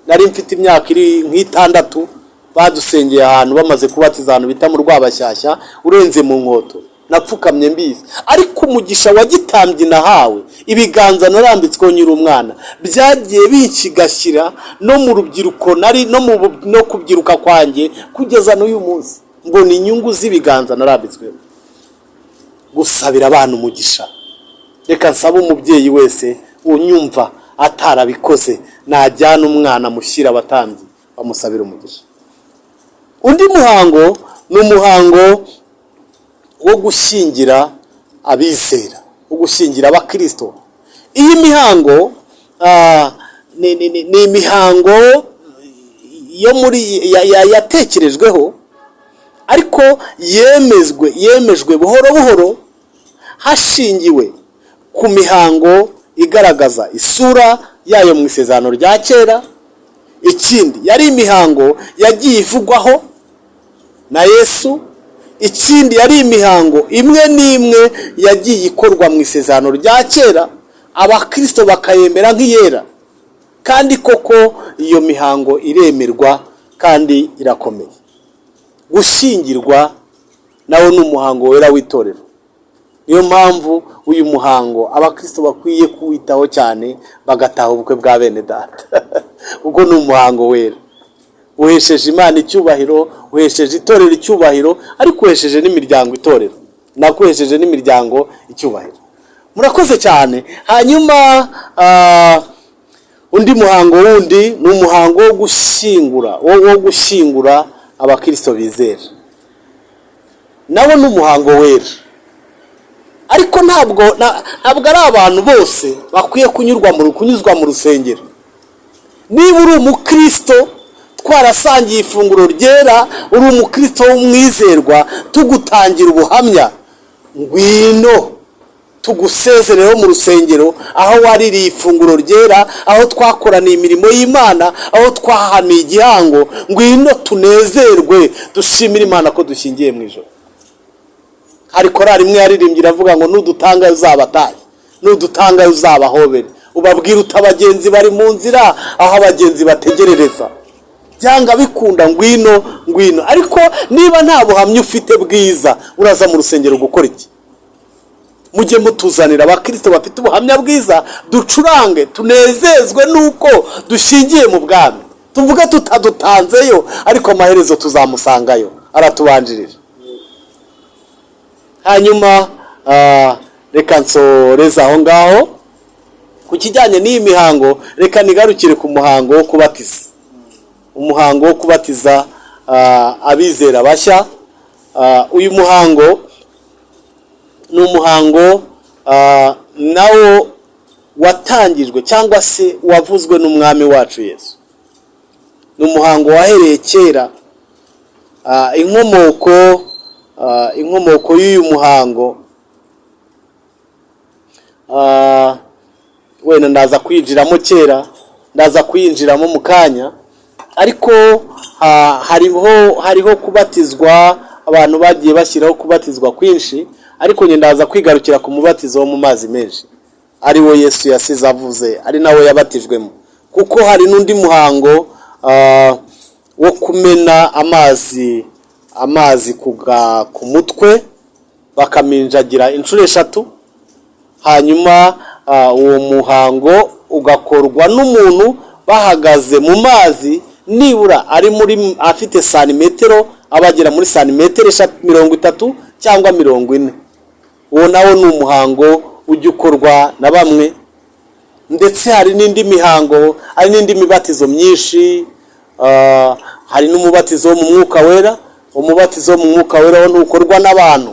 nari mfite imyaka iri nk'itandatu, badusengeye ahantu bamaze kubatiza ahantu bita mu Rwabashyashya, urenze mu Nkoto, napfukamye mbizi. Ariko umugisha wagitambye nahawe, ibiganza narambitsweho nyiri umwana, byagiye binshigashyira no mu rubyiruko nari no kubyiruka kwanjye kugeza n'uyu munsi, mbona inyungu z'ibiganza narambitsweho. Gusabira abana umugisha, reka nsaba umubyeyi wese unyumva atarabikoze najyana umwana mushyira abatambyi bamusabira umugisha. Undi muhango ni umuhango wo gushyingira abizera, wo gushyingira abakristo. Iyi mihango ni imihango yo muri yatekerejweho, ariko yemejwe buhoro buhoro hashingiwe ku mihango igaragaza isura yayo mu isezerano rya kera. Ikindi yari imihango yagiye ivugwaho na Yesu. Ikindi yari imihango imwe n'imwe yagiye ikorwa mu isezerano rya kera, abakristo bakayemera nk'iyera, kandi koko iyo mihango iremerwa kandi irakomeye. Gushyingirwa nawo ni umuhango wera w'itorero. Niyo mpamvu uyu muhango abakristo bakwiye kuwitaho cyane, bagataha ubukwe bwa bene data. Ubwo ni umuhango wera, uhesheje Imana icyubahiro, uhesheje itorero icyubahiro, ariko uhesheje n'imiryango itorero, nakuhesheje n'imiryango icyubahiro. Murakoze cyane. Hanyuma undi muhango wundi ni umuhango wo gushyingura abakristo bizera. Nawo ni umuhango wera, ariko ntabwo ari abantu bose bakwiye kunyuzwa mu rusengero. Niba uri umukristo twarasangiye ifunguro ryera, uri umukristo w'umwizerwa, tugutangira ubuhamya, ngwino tugusezereho mu rusengero aho waririye ifunguro ryera, aho twakoraniye imirimo y'Imana, aho twahaniye igihango. Ngwino tunezerwe, dushimire Imana ko dushingiye mu ijoro. Hari korali imwe yaririmbye iravuga ngo nudutanga uzabatahe, nudutanga uzabahobere, ubabwira utabagenzi bari mu nzira aho abagenzi bategerereza. Byanga bikunda ngwino. Ariko niba nta buhamya ufite bwiza, uraza mu rusengero gukora iki? Mujye mutuzanira abakristo bafite ubuhamya bwiza, ducurange, tunezezwe nuko dushingiye mu bwami. Tuvuge tutadutanzeyo, ariko amaherezo tuzamusangayo, aratubanjirira. Hanyuma reka nsoreza aho ngaho. Ku kijyanye n'iyi mihango, reka nigarukire ku muhango wo kubatiza. Umuhango wo kubatiza abizera bashya. Uyu muhango ni umuhango nawo watangijwe cyangwa se wavuzwe n'umwami wacu Yesu. Ni umuhango wahereye kera. Inkomoko y'uyu muhango wenda ndaza kwinjiramo kera, ndaza kuyinjiramo mu kanya, ariko hariho kubatizwa, abantu bagiye bashyiraho kubatizwa kwinshi, ariko njye ndaza kwigarukira ku mubatizo wo mu mazi menshi, ari wo Yesu yasize avuze, ari nawe yabatijwemo, kuko hari n'undi muhango wo kumena amazi ku mutwe, bakaminjagira inshuro 3, hanyuma uwo muhango ugakorwa n'umuntu bahagaze mu mazi, nibura afite santimetero, abagera muri santimetero 30 cyangwa 40. uwo nawo ni umuhango ujya ukorwa na bamwe, ndetse hari n'indi mihango, hari n'indi mibatizo myinshi. Hari n'umubatizo wo mu mwuka wera. Umubatizo wo mu mwuka wera wo ntukorwa n'abantu.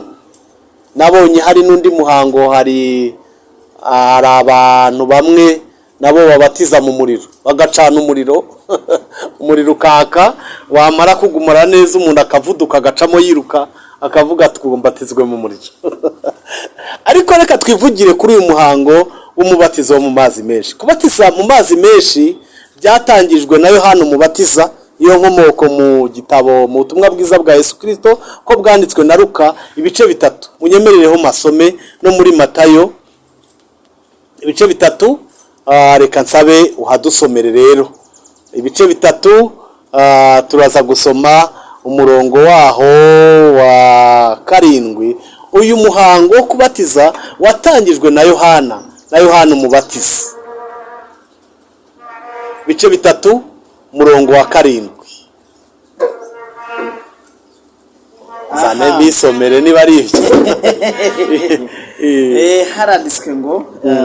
Nabonye hari n'undi muhango, hari abantu bamwe nabo babatiza mu muriro, bagacana umuriro umuriro ukaka, wamara kugumara neza umuntu akavuduka agacamo yiruka, akavuga twumbatizwe mu muriro. Ariko reka twivugire kuri uyu muhango w'umubatizo wo mu mazi menshi. Kubatiza mu mazi menshi byatangijwe na Yohana Umubatiza, iyo nkomoko mu gitabo mu butumwa bwiza bwa Yesu Kristo ko bwanditswe na Luka, ibice 3. Munyemerereho masome no muri Matayo ibice 3. Reka nsabe uhadusomere rero ibice 3. Turaza gusoma umurongo waho wa 7. Uyu muhango wo kubatiza watangijwe na Yohana Umubatiza. Ibice 3 umurongo wa 7. Zane bisomere niba ari ibyo. Haranditswe ngo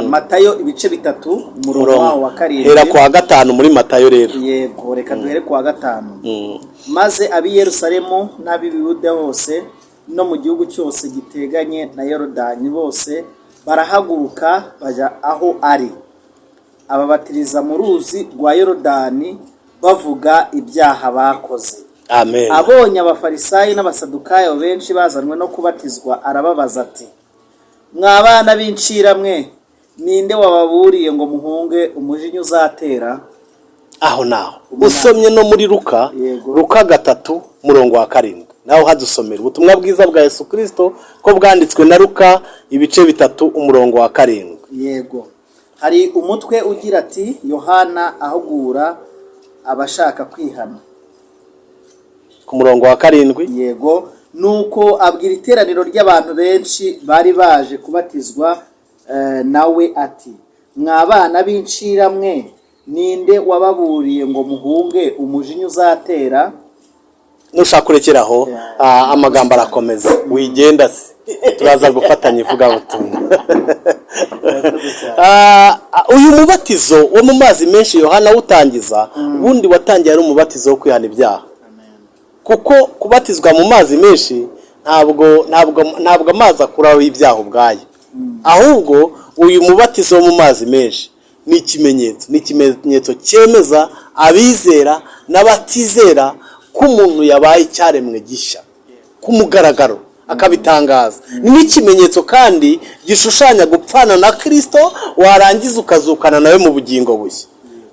Matayo ibice 3 umurongo wa 7. Hera kwa 5 muri Matayo rero. Yego, reka duhere kwa 5. Maze abi Yerusalemu n'abi Buyuda hose no mu gihugu cyose giteganye na Yorodani bose barahaguruka baja aho ari, ababatiriza mu ruzi rwa Yorodani bavuga ibyaha bakoze. Amen. Abonye abafarisayo n'abasadukayo benshi bazanwe no kubatizwa, arababaza ati, mwabana b'incira mwe, ninde wababuriye ngo muhunge umujinya uzatera? Aho naho usomye no muri Luka 3 umurongo wa 7. Naho hadusomera ubutumwa bwiza bwa Yesu Kristo ko bwanditswe na Luka ibice 3 umurongo wa 7. Yego, hari umutwe ugira ati Yohana ahugura abashaka kwihana, ku murongo wa 7. Yego, nuko abwira iteraniro ry'abantu benshi bari baje kubatizwa nawe ati, mwabana b'incira mwe, ninde wababuriye ngo muhunge umujinya uzatera? Nushakurekeraho amagambo arakomeza, wigenda se turaza gufatanya ivugabutumwa. Uyu mubatizo wo mu mazi menshi Yohana utangiza, ubundi watangiye ari umubatizo wo kwihana ibyaha. Kuko kubatizwa mu mazi menshi ntabwo amazi akuraho ibyaha ubwayo, ahubwo uyu mubatizo wo mu mazi menshi ni ikimenyetso cyemeza abizera n'abatizera ko umuntu yabaye icyaremwe gishya ku mugaragaro, akabitangaza. Ni n'ikimenyetso kandi gishushanya gupfana na Kristo, warangiza ukazukana nawe mu bugingo bushya.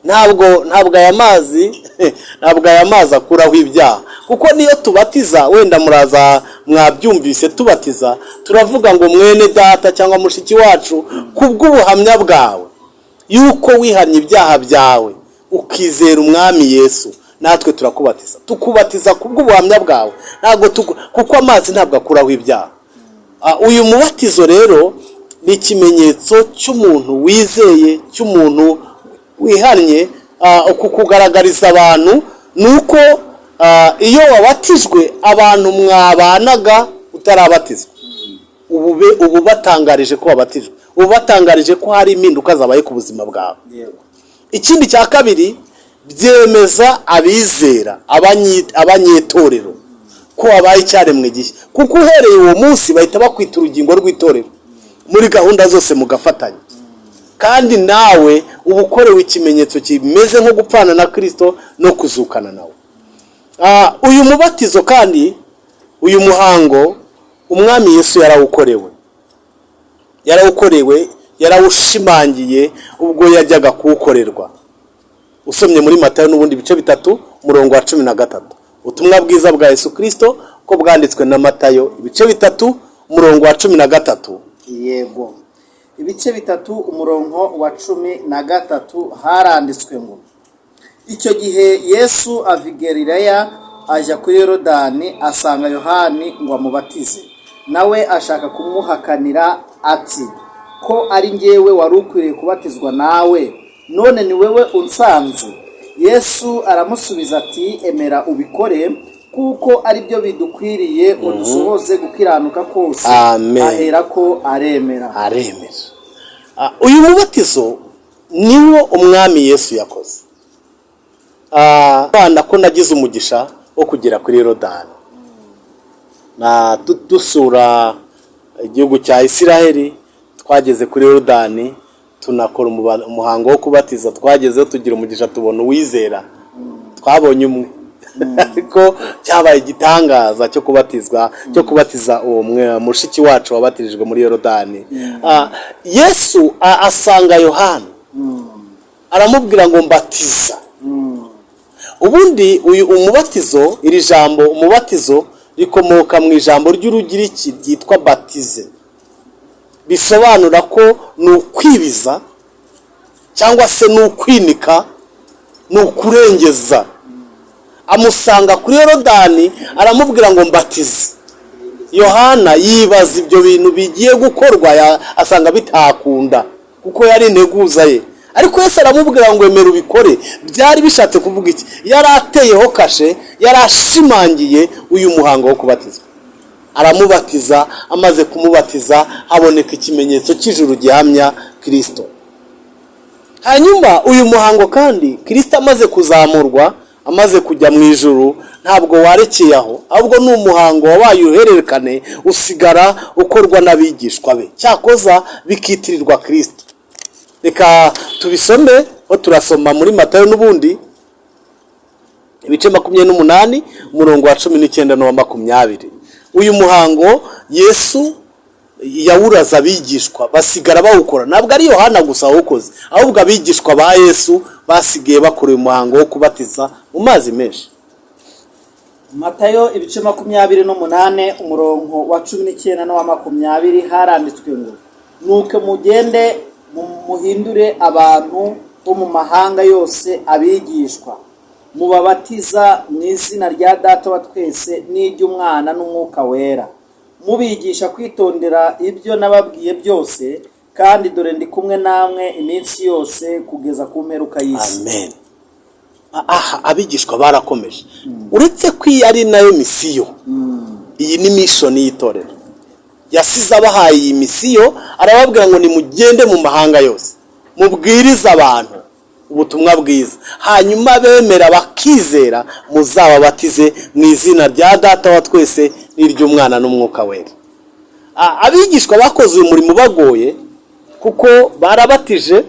Ntabwo aya mazi akuraho ibyaha, kuko niyo tubatiza, wenda mwabyumvise tubatiza, turavuga ngo mwene data cyangwa mushiki wacu, kubw'ubuhamya bwawe yuko wihannye ibyaha byawe ukizera umwami Yesu, natwe turakubatiza. Tukubatiza kubw'ubuhamya bwawe, kuko amazi ntabwo akuraho ibyaha. Uyu mubatizo rero ni ikimenyetso cy'umuntu wizeye, cy'umuntu wihannye. Kukugaragariza abantu nuko iyo wabatijwe, abantu mwabanaga utarabatizwa, ubu batangarije ko wabatijwe, ubu batangarije ko hari impinduka zabaye ku buzima bwawe. Ikindi cya kabiri, byemeza abizera, abanyetorero, ko wabaye icyaremwe gishya, kuko uhereye uwo munsi bahita bakwita urugingo rw'itorero, muri gahunda zose mugafatanya. Kandi nawe uba ukorewe ikimenyetso kimeze nko gupfana na Kristo no kuzukana nawe. Uyu mubatizo kandi, uyu muhango, umwami Yesu yarawukorewe yarawushimangiye ubwo yajyaga kuwukorerwa. Usomye muri Matayo n'ubundi bice 3 umurongo wa 13, ubutumwa bwiza bwa Yesu Kristo ko bwanditswe na Matayo ibice 3 umurongo wa 13. Yego, ibice 3 umurongo wa 13 haranditswe ngo, icyo gihe Yesu ava i Galilaya ajya kuri Yorodani, asanga Yohani ngo amubatize. Nawe ashaka kumuhakanira ati, ko ari njyewe wari ukwiriye kubatizwa nawe, none ni wewe unsanze? Yesu aramusubiza ati, emera ubikore, kuko ari byo bidukwiriye ngo dusohoze gukiranuka kose. Amen. Ahera ko aremera. Uyu mubatizo niwo umwami Yesu yakoze. Bana ko nagize umugisha wo kugera kuri Yorodani, na dusura igihugu cya Isiraheli, twageze kuri Yorodani tunakora umuhango wo kubatiza. Twagezeho tugira umugisha, tubona uwizera, twabonye umwe ariko cyabaye igitangaza cyo kubatiza uwo mushiki wacu wabatirijwe muri Yorodani. Yesu asanga Yohana aramubwira ngo mbatiza. Ubundi uyu umubatizo, iri jambo umubatizo rikomoka mu ijambo ry'Urugiriki ryitwa batize, bisobanura ko ni ukwibiza cyangwa se ni ukwinika, ni ukurengeza. Amusanga kuri Yorodani aramubwira ngo mbatize. Yohana yibaza ibyo bintu bigiye gukorwa, asanga bitakunda kuko yari integuza ye, ariko Yesu aramubwira ngo emera ubikore. Byari bishatse kuvuga iki? Yari ateyeho kashe, yari ashimangiye uyu muhango wo kubatizwa. Aramubatiza, amaze kumubatiza haboneka ikimenyetso cy'ijuru gihamya Kristo. Hanyuma uyu muhango kandi Kristo amaze kuzamurwa, amaze kujya mu ijuru, ntabwo warekeye aho, ahubwo ni umuhango wabaye uruhererekane, usigara ukorwa n'abigishwa be, cyakoza bikitirirwa Kristo. Reka tubisome, ho turasoma muri Matayo n'ubundi ibice 28 umurongo wa 19 no wa 20. Uyu muhango Yesu yawuraza abigishwa, basigara bawukora. Ntabwo ari Yohana gusa wawukoze, ahubwo abigishwa ba Yesu basigaye bakora uyu muhango wo kubatiza mu mazi menshi. Matayo ibice 28 umurongo wa 19 no wa 20 haranditswe ngo, nuko mugende muhindure abantu bo mu mahanga yose abigishwa, mubabatiza mu izina rya Data wa twese n'iry'Umwana n'Umwuka wera, mubigisha kwitondera ibyo nababwiye byose, kandi dore ndi kumwe namwe iminsi yose kugeza ku mperuka y'isi. Amen. Abigishwa barakomeje, uretse ko iyi ari nayo misiyo. Iyi ni mission y'itorero. Yasize abahaye iyi misiyo, arababwira ngo nimugende mu mahanga yose, mubwiriza abantu ubutumwa bwiza, hanyuma bemera bakizera, muzababatize mu izina rya Data wa twese n'iry'Umwana n'Umwuka wera. Abigishwa bakoze uyu murimo bagoye, kuko barabatije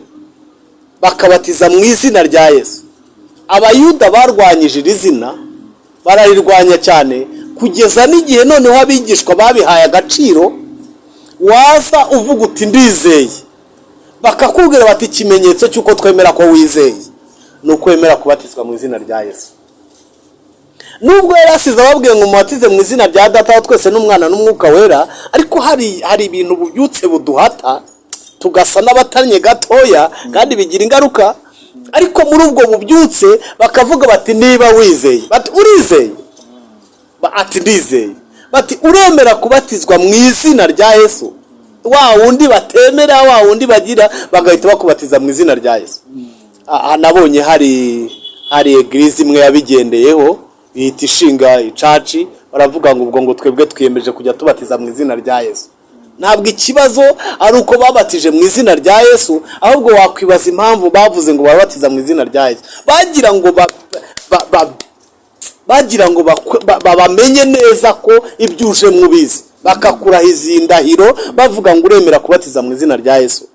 bakabatiza mu izina rya Yesu. Abayuda barwanyije iri zina, bararirwanya cyane, kugeza n'igihe noneho abigishwa babihaye agaciro. Waza uvuga uti ndizeye, bakakubwira bati ikimenyetso cy'uko twemera ko wizeye ni ukwemera kubatizwa mu izina rya Yesu. Nubwo yari asize ababwiye ngo mubatize mu izina rya Data wa twese n'Umwana n'Umwuka wera, ariko hari ibintu bubyutse buduhata, tugasa n'abatanye gatoya, kandi bigira ingaruka. Ariko muri ubwo bubyutse bakavuga bati niba wizeye, bati urizeye, ati ndizeye, bati uremera kubatizwa mu izina rya Yesu. Wa wundi batemera, wa wundi bagira, bagahita bakubatiza mu izina rya Yesu. Nabonye hari eglise imwe yabigendeyeho, ihita ishinga icaci, baravuga ngo ubwo ngo twebwe twiyemeje kujya tubatiza mu izina rya Yesu. Ntabwo ikibazo ari uko babatije mu izina rya Yesu, ahubwo wakwibaza impamvu bavuze ngo babatiza mu izina rya Yesu. Bagira ngo bamenye neza ko ibyuje mubizi, bakakurahiza indahiro bavuga ngo uremera kubatiza mu izina rya Yesu.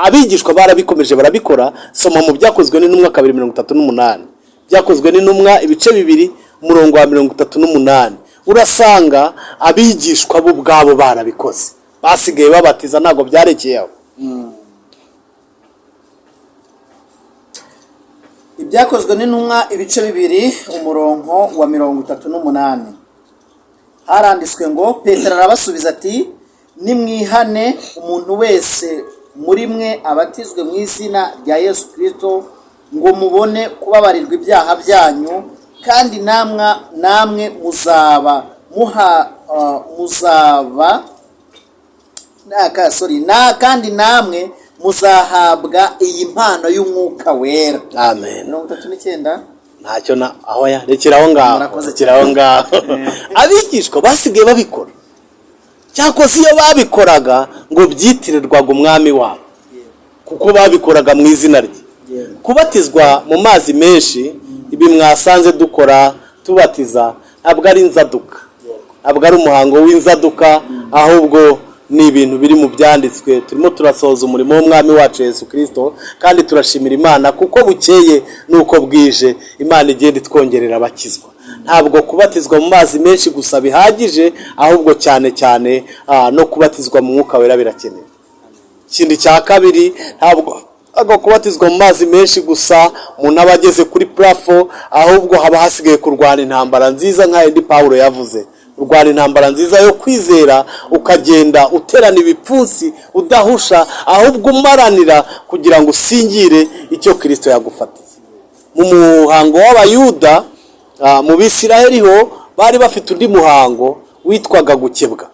Abigishwa barabikomeje barabikora. Soma mu Byakozwe n'Intumwa 2:38, Byakozwe n'Intumwa ibice 2 umurongo wa 38, urasanga abigishwa bo ubwabo barabikoze. basigaye babatiza ntabwo byarekeye aho. Ibyakozwe n'intumwa ibice 2 umurongo wa 38 haranditswe ngo Petero arabasubiza ati nimwihane umuntu wese muri mwe abatizwe mu izina rya Yesu Kristo ngo mubone kubabarirwa ibyaha byanyu, kandi namwe kandi namwe muzahabwa iyi mpano y'umwuka wera. Amen. 39 ntacyo na aho ya rekeraho ngaho abigishwa basigaye babikora, cyangwa se iyo babikoraga ngo byitirirwaga umwami wabo kuko babikoraga mu izina rye. Kubatizwa mu mazi menshi, ibi mwasanze dukora tubatiza, ntabwo ari inzaduka, ntabwo ari umuhango w'inzaduka, ahubwo ni ibintu biri mu byanditswe. Turimo turasohoza umurimo w'umwami wacu Yesu Kristo, kandi turashimira Imana kuko bukeye nuko bwije Imana igenda itwongerera abakizwa. Ntabwo kubatizwa mu mazi menshi gusa bihagije, ahubwo cyane cyane no kubatizwa mu mwuka wera birakenewe. Ikindi cya kabiri, ntabwo kubatizwa mu mazi menshi gusa umuntu aba ageze kuri plafo, ahubwo haba hasigaye kurwana intambara nziza nka indi Pawulo yavuze. Urwana intambara nziza yo kwizera, ukagenda uterana ibipfunsi udahusha, ahubwo umaranira kugira ngo usingire icyo Kristo yagufatiye. Mu muhango w'Abayuda, mu Bisiraheli ho bari bafite undi muhango witwaga gukebwa.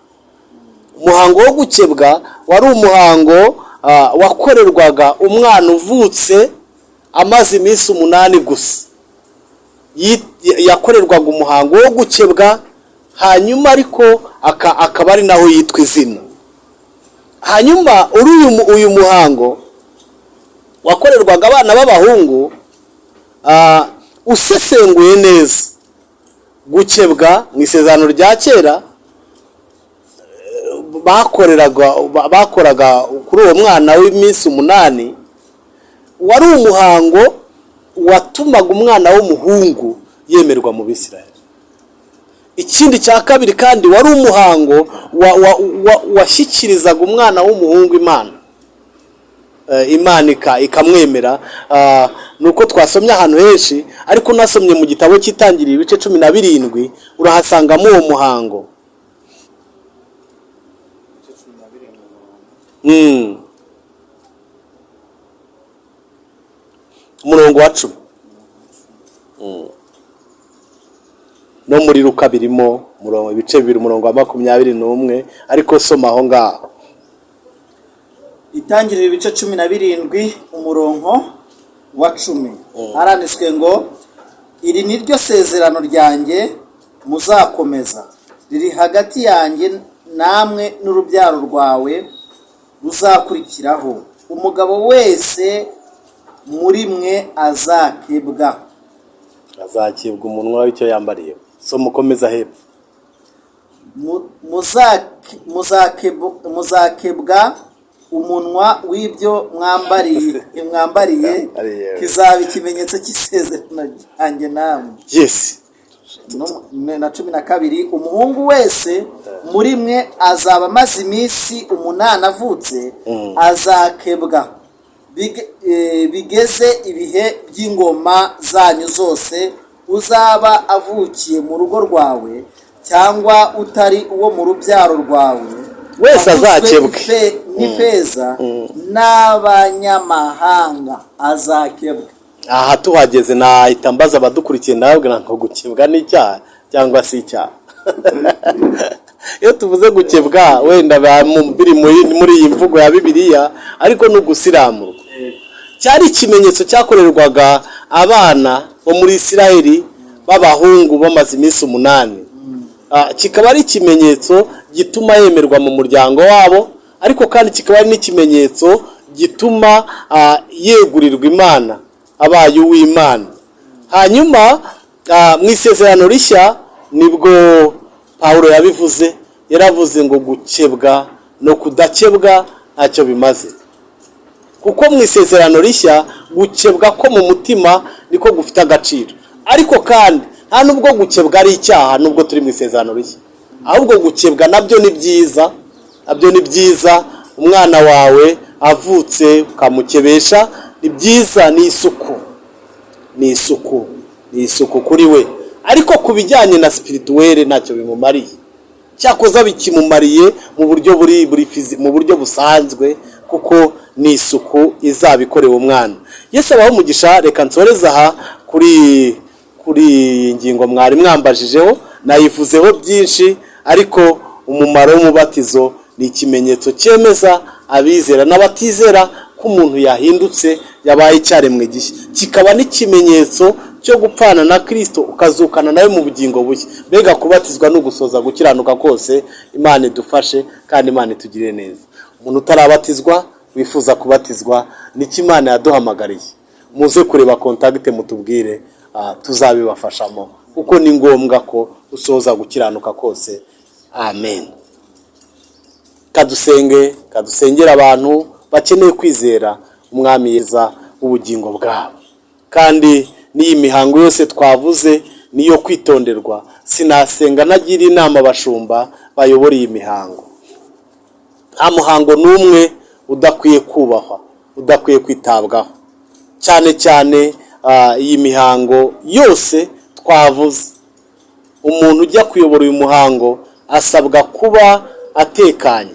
Umuhango wo gukebwa wari umuhango wakorerwaga umwana uvutse amaze iminsi 8 gusa. Yakorerwaga umuhango wo gukebwa, hanyuma ariko akaba ari naho yitwa izina. Hanyuma uyu muhango wakorerwaga abana b'abahungu, usesenguye neza, gukebwa mu isezerano rya kera bakoraga kuri uwo mwana w'iminsi 8, wari umuhango watumaga umwana w'umuhungu yemerwa mu Bisiraheli. Ikindi cya kabiri kandi wari umuhango washyikirizaga umwana w'umuhungu Imana ikamwemera. Nuko twasomye ahantu henshi, ariko nasomye mu gitabo cy'Itangiriro ibice 17 urahasangamo uwo muhango. Umurongo wa 10 no muri Luka birimo ibice 2 umurongo wa 21, ariko soma aho ngaho. Itangiriro ibice 17 umurongo wa 10 haranditswe ngo iri ni ryo sezerano ryanjye muzakomeza, riri hagati yanjye namwe n'urubyaro rwawe ruzakurikiraho, umugabo wese muri mwe azakebwa umunwa w'icyo yambariye. So mukomeza hepfo. Muzakebwa umunwa w'ibyo mwambariye kizaba ikimenyetso cy'isezerano ryanjye namwe. Yes. Na 12 umuhungu wese muri mwe azaba amaze iminsi 8 avutse azakebwa bigeze ibihe by'ingoma zanyu zose, uzaba avukiye mu rugo rwawe cyangwa utari uwo mu rubyaro rwawe wese azakebwe n'ifeza n'abanyamahanga azakebwa. Aha tuhageze nahita mbaza abadukurikiye ndababwira ngo gukebwa ni icyaha cyangwa si icyaha. Iyo tuvuze gukebwa wenda biri muri iyi mvugo ya Bibiliya, ariko no gusiramurwa cyari ikimenyetso cyakorerwaga abana bo muri Isiraheli b'abahungu bamaze iminsi 8. Kikaba ari ikimenyetso gituma yemerwa mu muryango wabo, ariko kandi kikaba ari n'ikimenyetso gituma yegurirwa Imana, abaye uw'Imana. Hanyuma mu isezerano rishya nibwo Pawulo yabivuze, yaravuze ngo gukebwa no kudakebwa ntacyo bimaze, kuko mu isezerano rishya gukebwa ko mu mutima niko gufite agaciro. Ariko kandi nta nubwo gukebwa ari icyaha nubwo turi mu isezerano rishya, ahubwo gukebwa nabyo ni byiza nabyo ni byiza. Umwana wawe avutse ukamukebesha ni byiza, ni isuku, ni isuku, ni isuku kuri we. Ariko ku bijyanye na spirituwere ntacyo bimumariye, cyakoza bikimumariye mu buryo mu buryo busanzwe, kuko ni isuku izaba ikorewe umwana. Yesu abaho umugisha. Reka nsoreze aha kuri iyi ngingo mwari mwambajijeho, nayivuzeho byinshi, ariko umumaro w'umubatizo ni ikimenyetso cyemeza abizera n'abatizera ko umuntu yahindutse, yabaye icyaremwe gishya, kikaba n'ikimenyetso cyo gupfana na Kristo ukazukana nawe mu bugingo bushya. Mbega kubatizwa no gusoza gukiranuka kose. Imana idufashe kandi Imana itugirire neza. Umuntu utarabatizwa wifuza kubatizwa, niki Imana yaduhamagariye, muze kureba kontakite mutubwire, tuzabibafashamo, kuko ni ngombwa ko usoza gukiranuka kose. Amen. Kadusengera abantu bakeneye kwizera umwami Yesu ubugingo bwabo. Kandi n'iyi mihango yose twavuze niyo kwitonderwa. Sinasenga nagira inama abashumba bayobora iyi mihango. Nta muhango n'umwe udakwiye kubahwa, udakwiye kwitabwaho, cyane cyane iyi mihango yose twavuze. Umuntu ujya kuyobora uyu muhango asabwa kuba atekanye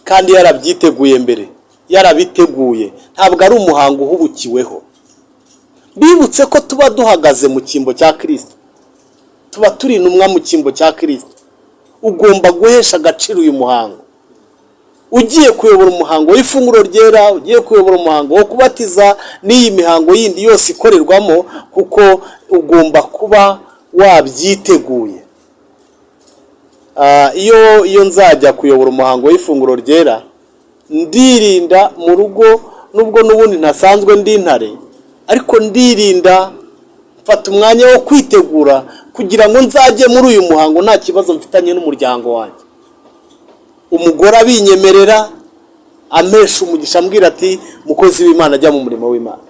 kandi yarabyiteguye mbere, yarabiteguye. Ntabwo ari umuhango uhubukiweho. Bibutse ko tuba duhagaze mu cyimbo cya Kristo, tuba turi intumwa mu cyimbo cya Kristo. Ugomba guhesha agaciro uyu muhango. Ugiye kuyobora umuhango w'ifunguro ryera, ugiye kuyobora umuhango wo kubatiza n'iyi mihango yindi yose ikorerwamo, kuko ugomba kuba wabyiteguye. Iyo nzajya kuyobora umuhango w'ifunguro ryera, ndirinda mu rugo, nubwo n'ubundi ntasanzwe ndi intare, ariko ndirinda, mfata umwanya wo kwitegura kugira ngo nzajye muri uyu muhango nta kibazo mfitanye n'umuryango wanjye. Umugore abinyemerera, amesha umugisha, ambwira ati mukozi w'Imana ajya mu murimo w'Imana.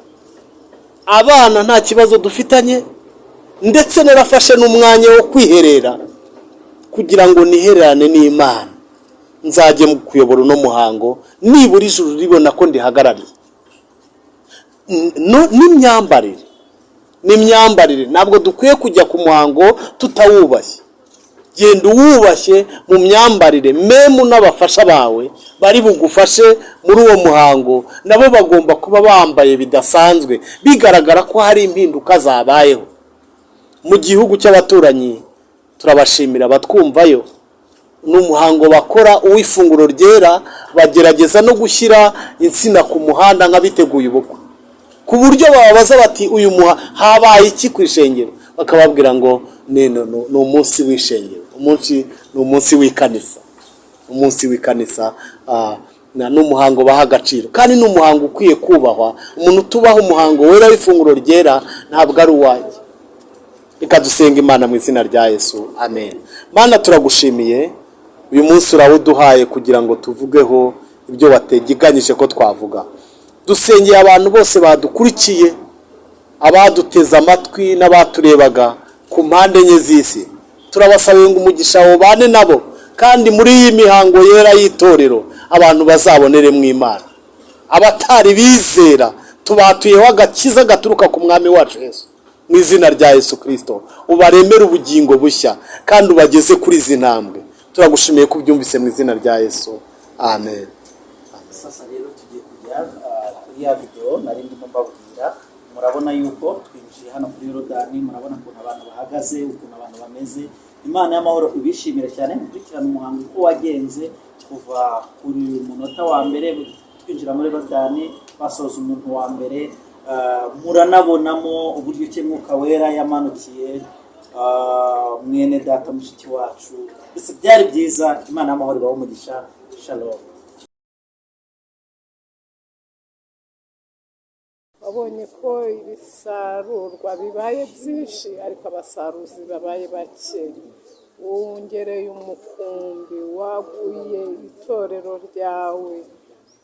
Abana nta kibazo dufitanye, ndetse narafashe n'umwanya wo kwiherera kugira ngo nihererane n'Imana. Nzajye mu kuyobora uno muhango nibura ijuru ribona ko ndihagarariye. N'imyambarire ntabwo dukwiye kujya ku muhango tutawubashye. Genda uwubashye mu myambarire. Memu n'abafasha bawe bari bugufashe muri uwo muhango nabo bagomba kuba bambaye bidasanzwe, bigaragara ko hari impinduka zabayeho. Mu gihugu cy'abaturanyi turabashimira batwumvayo, n'umuhango bakora uw'ifunguro ryera, bagerageza no gushyira insina ku muhanda nk'abiteguye ubukwe, ku buryo bababaza bati uyu habaye iki ku ishengero, bakababwira ngo ni umunsi w'ishengero, ni umunsi w'ikanisa, umunsi w'ikanisa. N'umuhango baha agaciro kandi n'umuhango ukwiye kubahwa. Umuntu utubaha umuhango wera w'ifunguro ryera ntabwo ari uwanjye. Reka dusenga Imana mu izina rya Yesu. Amen. Mana, turagushimiye uyu munsi urawuduhaye kugira ngo tuvugeho ibyo wategekanyije ko twavuga. Dusengeye abantu bose badukurikiye, abaduteze amatwi n'abaturebaga ku mpande enye z'isi. Turabasabira ngo umugisha wubane nabo, kandi muri iyi mihango yera y'itorero abantu bazaboneremo Imana. Abatari bizera tubatuyeho agakiza gaturuka ku mwami wacu Yesu. Mu izina rya Yesu Kristo ubaremere ubugingo bushya kandi ubageze kuri izi ntambwe. Turagushimiye ko ubyumvise mu izina rya Yesu. Amen. Sasa rero tugiye kujya kuri ya video nari ndimo mbabwira. Murabona yuko twinjiye hano kuri Yorodani, murabona ukuntu abantu bahagaze, ukuntu abantu bameze. Imana y'amahoro ibishimire cyane. Mukurikirana umuhango uko wagenze kuva kuri munota wa mbere twinjira muri Yorodani, basoza umuntu wa mbere. Muranabonamo uburyo ki Mwuka Wera yamanukiye mwene data mushiki wacu. Mbese byari byiza. Imana y'amahoro ibahe umugisha. Shalom. Babonye ko ibisarurwa bibaye byinshi ariko abasaruzi babaye bake. Wongereye umukumbi, waguye itorero ryawe,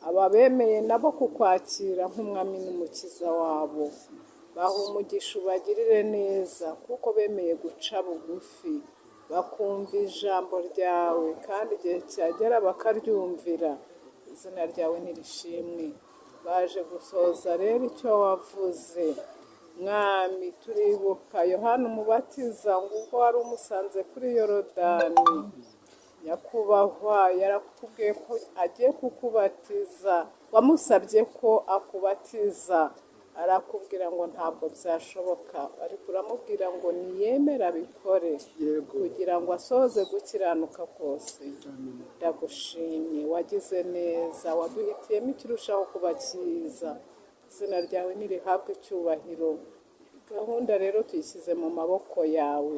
ababemeye nabo kukwakira nk'umwami n'umukiza wabo. Baha umugisha ubagirire neza kuko bemeye guca bugufi bakumva ijambo ryawe kandi igihe cyagera bakaryumvira. Izina ryawe nirishimwe. Baje gusohoza rero icyo wavuze. Mwami, turibuka Yohana Umubatiza ngo ubwo wari umusanze kuri Yorodani, nyakubahwa yarakubwiye ko agiye kukubatiza, wamusabye ko akubatiza, arakubwira ngo ntabwo byashoboka, ariko uramubwira ngo niyemera abikore kugira ngo asohoze gukiranuka kose. Ndagushimye, wagize neza, waduhitiyemo ikirushaho kuba cyiza. Izina ryawe nirihabwe icyubahiro. Gahunda rero tuyishyize mu maboko yawe,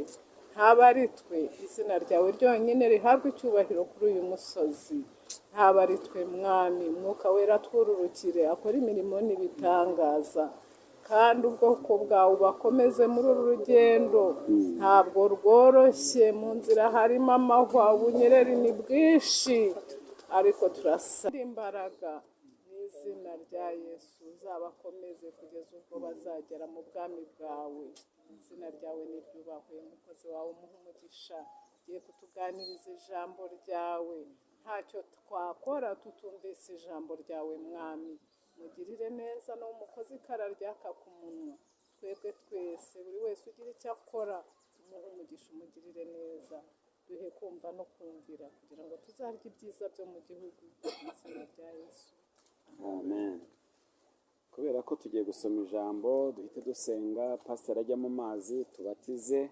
ntaba ari twe, izina ryawe ryonyine rihabwe icyubahiro kuri uyu musozi. Ntaba ari twe Mwami, Mwuka Wera twururukire, akora imirimo n'ibitangaza, kandi ubwoko bwawe bakomeze muri uru rugendo. Ntabwo rworoshye, mu nzira harimo amahwa, ubunyereri ni bwinshi, ariko turasaba imbaraga mu izina rya Yesu. Uzabakomeze kugeza ubwo bazagera mu bwami bwawe. Izina ryawe niryubahwe. Umukozi wawe umuha umugisha, ugiye kutuganiriza ijambo ryawe. Ntacyo twakora tutumvise ijambo ryawe Mwami. Mugirire neza n'umukozi ikara ryaka ku munwa, twebwe twese buri wese ugira icyo akora, umuhe umugisha, umugirire neza. Duhe kumva no kumvira kugira ngo tuzarye ibyiza byo mu gihugu. Mu izina rya Yesu. Amen. Kubera ko tugiye gusoma ijambo, duhite dusenga, pastor ajya mu mazi tubatize.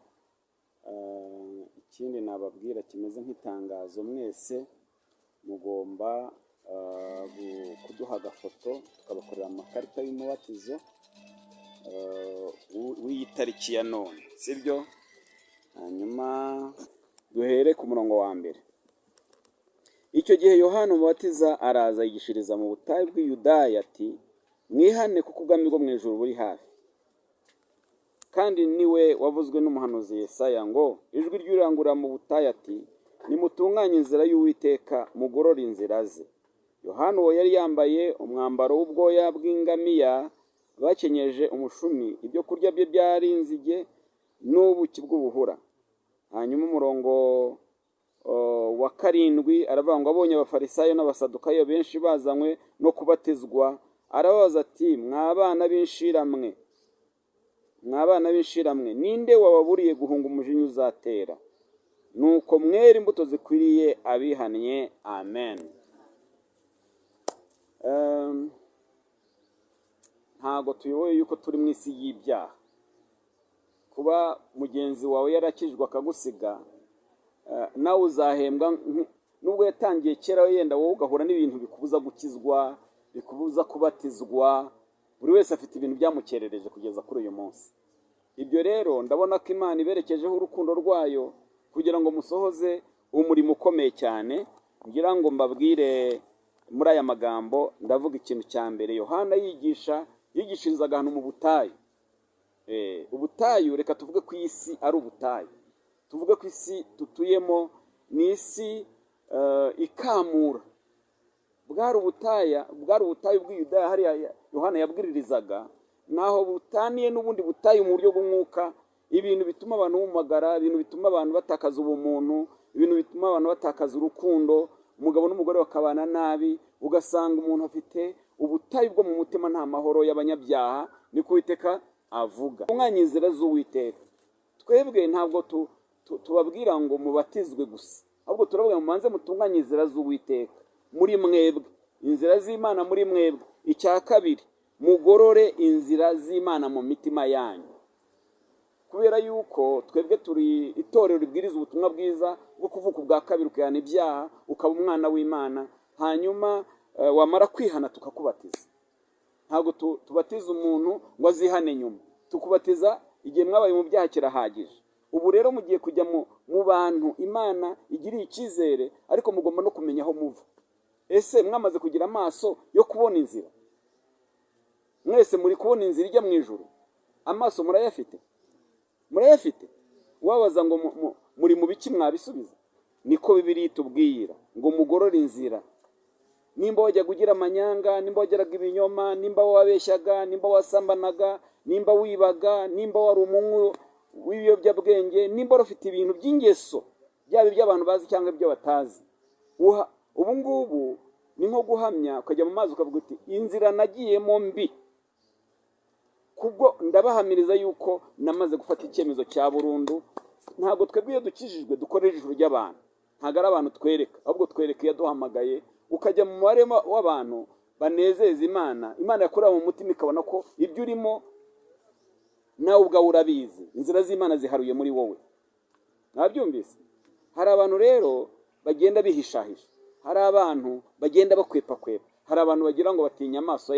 Ikindi nababwira kimeze nk'itangazo, mwese mugomba kuduha agafoto tukabakorera amakarita y'umubatizo w'iyi tariki ya none, sibyo? Hanyuma duhere ku murongo wa mbere. Icyo gihe Yohana Umubatiza araza yigishiriza mu butayu bw'i Yudaya ati, mwihane kuko ubwami bwo mu ijuru buri hafi. Kandi niwe wavuzwe n'umuhanuzi Yesaya ngo, ijwi ry'urangurura mu butayu ati, nimutunganye inzira y'Uwiteka, mugorore inzira ze. Yohana uwo yari yambaye umwambaro w'ubwoya bw'ingamiya, bakenyeje umushumi, ibyo kurya bye byari inzige n'ubuki bw'ubuhura. Hanyuma umurongo wa karindwi aravuga ngo, abonye abafarisayo n'abasadukayo benshi bazanywe no kubatizwa, arababaza ati, mwabana b'inshiramwe, ninde wababuriye guhunga umujinya uzatera? Nuko mwere imbuto zikwiriye abihannye. Amen. Ntago tuyoboye yuko turi mu isi y'ibyaha. Kuba mugenzi wawe yarakijwe akagusiga, nawe uzahembwa. Nubwo yatangiye kera yenda wowe ugahura n'ibintu bikubuza gukizwa, bikubuza kubatizwa, buri wese afite ibintu byamukerereje kugeza kuri uyu munsi. Ibyo rero ndabona ko Imana iberekejeho urukundo rwayo kugira ngo musohoze umurimo ukomeye cyane. Ngira ngo mbabwire muri aya magambo, ndavuga ikintu cya mbere. Yohana yigishirizaga ahantu mu butayu. Ubutayu, reka tuvuge ko isi ari ubutayu, tuvuge ko isi tutuyemo ni isi ikamura. Bwari ubutayu bw'i Yudaya hariya Yohana yabwiririzaga, naho butaniye n'ubundi butayu mu buryo bw'umwuka. Ibintu bituma abantu bumagara, ibintu bituma abantu batakaza ubumuntu, ibintu bituma abantu batakaza urukundo, umugabo n'umugore bakabana nabi, ugasanga umuntu afite ubutayu bwo mu mutima, nta mahoro y'abanyabyaha. Niko Uwiteka avuga. Tunganye inzira z'Uwiteka. Twebwe ntabwo tubabwira ngo mubatizwe gusa, ahubwo turavuga ngo mubanze mutunganye inzira z'Uwiteka muri mwebwe, inzira z'Imana muri mwebwe. Icya kabiri, mugorore inzira z'Imana mu mitima yanyu. Kubera yuko twebwe turi itorero ribwiriza ubutumwa bwiza bwo kuvuka ubwa kabiri, ukihana ibyaha, ukaba umwana w'Imana, hanyuma wamara kwihana tukakubatiza. Ntabwo tubatiza umuntu ngo azihane nyuma, tukubatiza igihe mwabaye mu byaha kirahagije. Ubu rero mugiye kujya mu bantu Imana igiriye icyizere, ariko mugomba no kumenya aho muva. Ese mwamaze kugira amaso yo kubona inzira? Mwese muri kubona inzira ijya mu ijuru? Amaso murayafite? Wabaza ngo muri mu biki mwabisubiza? Niko Bibiliya itubwira ngo mugorore inzira. Nimba wajyaga ugira amanyanga, nimba wageraga ibinyoma, nimba wabeshyaga, nimba wasambanaga, nimba wibaga, nimba wari umunywi w'ibiyobyabwenge, nimba ufite ibintu by'ingeso byaba iby'abantu bazi cyangwa ibyo batazi. Ubu ngubu ni nko guhamya ukajya mu mazi ukavuga uti inzira nagiyemo mbi, kubwo ndabahamiriza yuko namaze gufata icyemezo cya burundu. Ntabwo twebwe iyo dukijijwe dukorera ijuru ry'abantu, ntabwo ari abantu twereka, ahubwo twereka iyo duhamagaye ukajya mu mubare w'abantu banezeza Imana. Imana yakorera mu mutima ikabona ko ibyo urimo nawe ubwawe urabizi, inzira z'Imana ziharuye muri wowe. Mwabyumvise? Hari abantu rero bagenda bihishahisha, hari abantu bagenda bakwepakwepa, hari abantu bagira ngo batinya amaso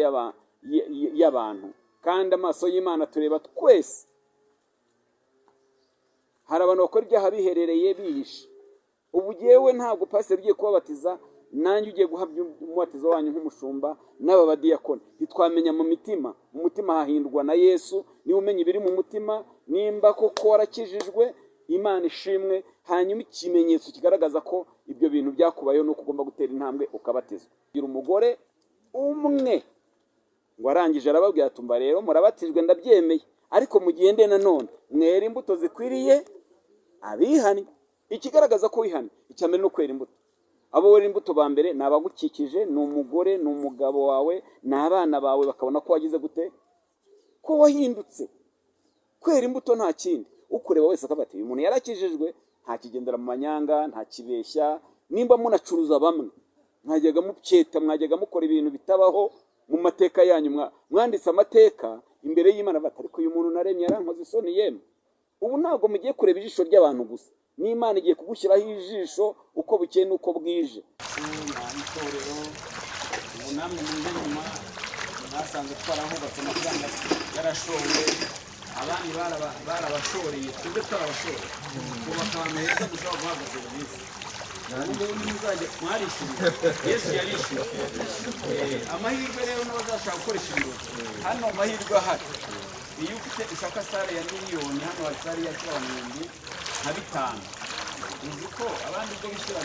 y'abantu, kandi amaso y'Imana tureba twese. Hari abantu bakora ibyaha biherereye bihisha. Ubu jyewe ntabwo pastor ugiye kubabatiza, nanjye ugiye guhabya umubatizo wanyu nk'umushumba n'aba badiyakoni, ntitwamenya mu mutima hahindurwa na Yesu. Niba umenya ibiri mu mutima, nimba koko warakijijwe, Imana ishimwe, hanyuma ikimenyetso kigaragaza ko ibyo bintu byakubayeho nuko ugomba gutera intambwe ukabatizwa. Gira umugore umwe ngo arangije arababwira ati mba rero murabatijwe ndabyemeye, ariko mugende nanone mwera imbuto zikwiriye abihannye. Ikigaragaza ko wihannye icya mbere no kwera imbuto. Abo wera imbuto ba mbere ni abagukikije, ni umugore, ni umugabo wawe, ni abana bawe, bakabona ko wagize gute, ko wahindutse. Kwera imbuto nta kindi, ukureba wese akavuga ati uyu muntu yarakijijwe, nta kigendera mu manyanga, nta kibeshya. Nimba munacuruza bamwe, mwajyaga mucyeta, mwajyaga mukora ibintu bitabaho mu mateka yanyu, mwanditse amateka imbere y'Imana bati ariko uyu muntu naremye yarankoze isoni yemwe. Ubu ntabwo mugiye kureba ijisho ry'abantu gusa, n'Imana igiye kugushyiraho ijisho uko bukeye n'uko bwije. Itorero ubu namwe mu nyuma mwasanze twarahubatse, amafaranga yarashowe, abandi barabashoreye, twebwe twarabashoreye kubaka ahantu heza dushobora guhabwa serivisi. Ubu nimuzajya mwarishyura, Yesu yarishyura. Amahirwe rero n'abazashaka gukoresha ibiro hano, amahirwe ahari. Iyo ushaka sale ya miliyoni, hano hari sale ya kirabamindi nka 5. Uzi ko abandi ubwo bishyura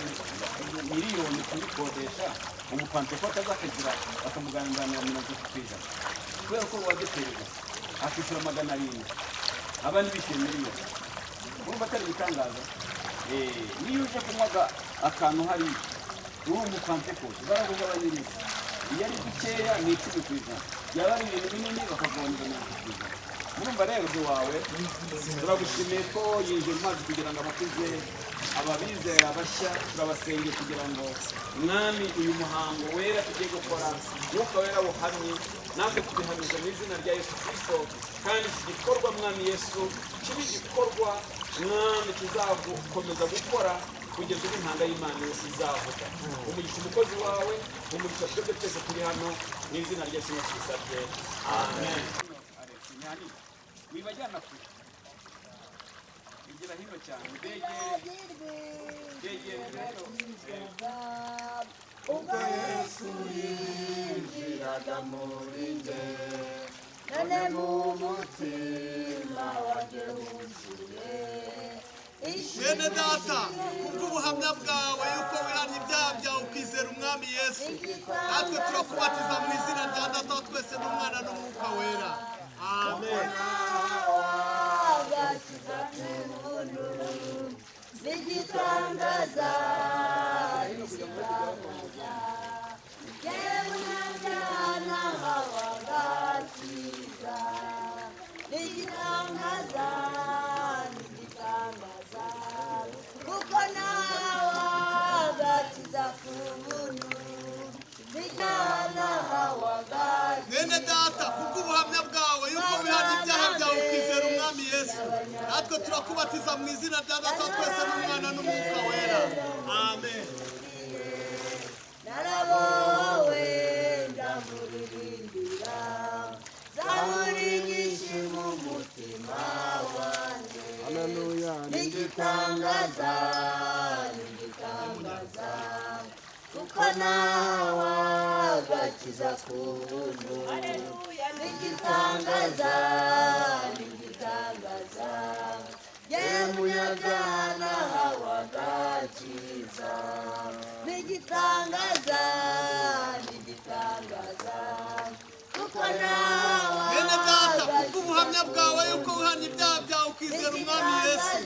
miliyoni kubikodesha, umupantekote azakagira bakamuganira na 30%, kubera ko wadetereza akishyura 700, abandi bishyura miliyoni. Urumva atari ibitangaza? Niyo uje kunywaga akantu hari uri umupantekote baragugabanyiriza, iyo ari dukeya ni 10%, yaba ari ibintu binini bakagabanyiriza 90%. Murumva rero wawe turagushimiye ko yinjiye mu mazi kugira ngo abakuze, ababizera bashya turabasengeye kugira ngo mwami uyu muhango wera tugiye gukora Mwuka Wera buhamye, natwe tubihamije mu izina rya Yesu Kristo. Kandi iki gikorwa mwami Yesu kibi gikorwa mwami tuzagukomeza gukora kugeza ubwo impanda y'Imana yose izavuga. Umugisha umukozi wawe, umugisha twebwe twese turi hano, mu izina rya Yesu tubisabye, amen. Wibajyana kure, igira hino cyane, begere rero. Ubwo Yesu yinjiraga muri njye, none mu mutima wanjye wuzuye Bene data, kubw'ubuhamya bwawe yuko wihannye ibyaha byawe ukizera umwami Yesu, natwe turakubatiza mu izina rya Data wa twese n'Umwana n'Umwuka Wera, amen. Nigitangaza kuko nawe agakiza ku buntu. Bene data, kubw'ubuhamya bwawe yuko wihannye ibyaha byawe ukizera umwami Yesu, natwe turakubatiza mu izina rya Data wa twese n'Umwana n'Umwuka Wera, amen. Narabowe ndamuririmbira, zamurigisha mu mutima wanjye. Nigitangaza kuko nawe agakiza ku buntu. Nigitangaza yemuyaga nahawe agakiza. Nigitangaza kuko nawe Bene data, kubw'ubuhamya kubw'ubuhamya bwawe yuko wihanye ibyaha byawe ukizera umwami Yesu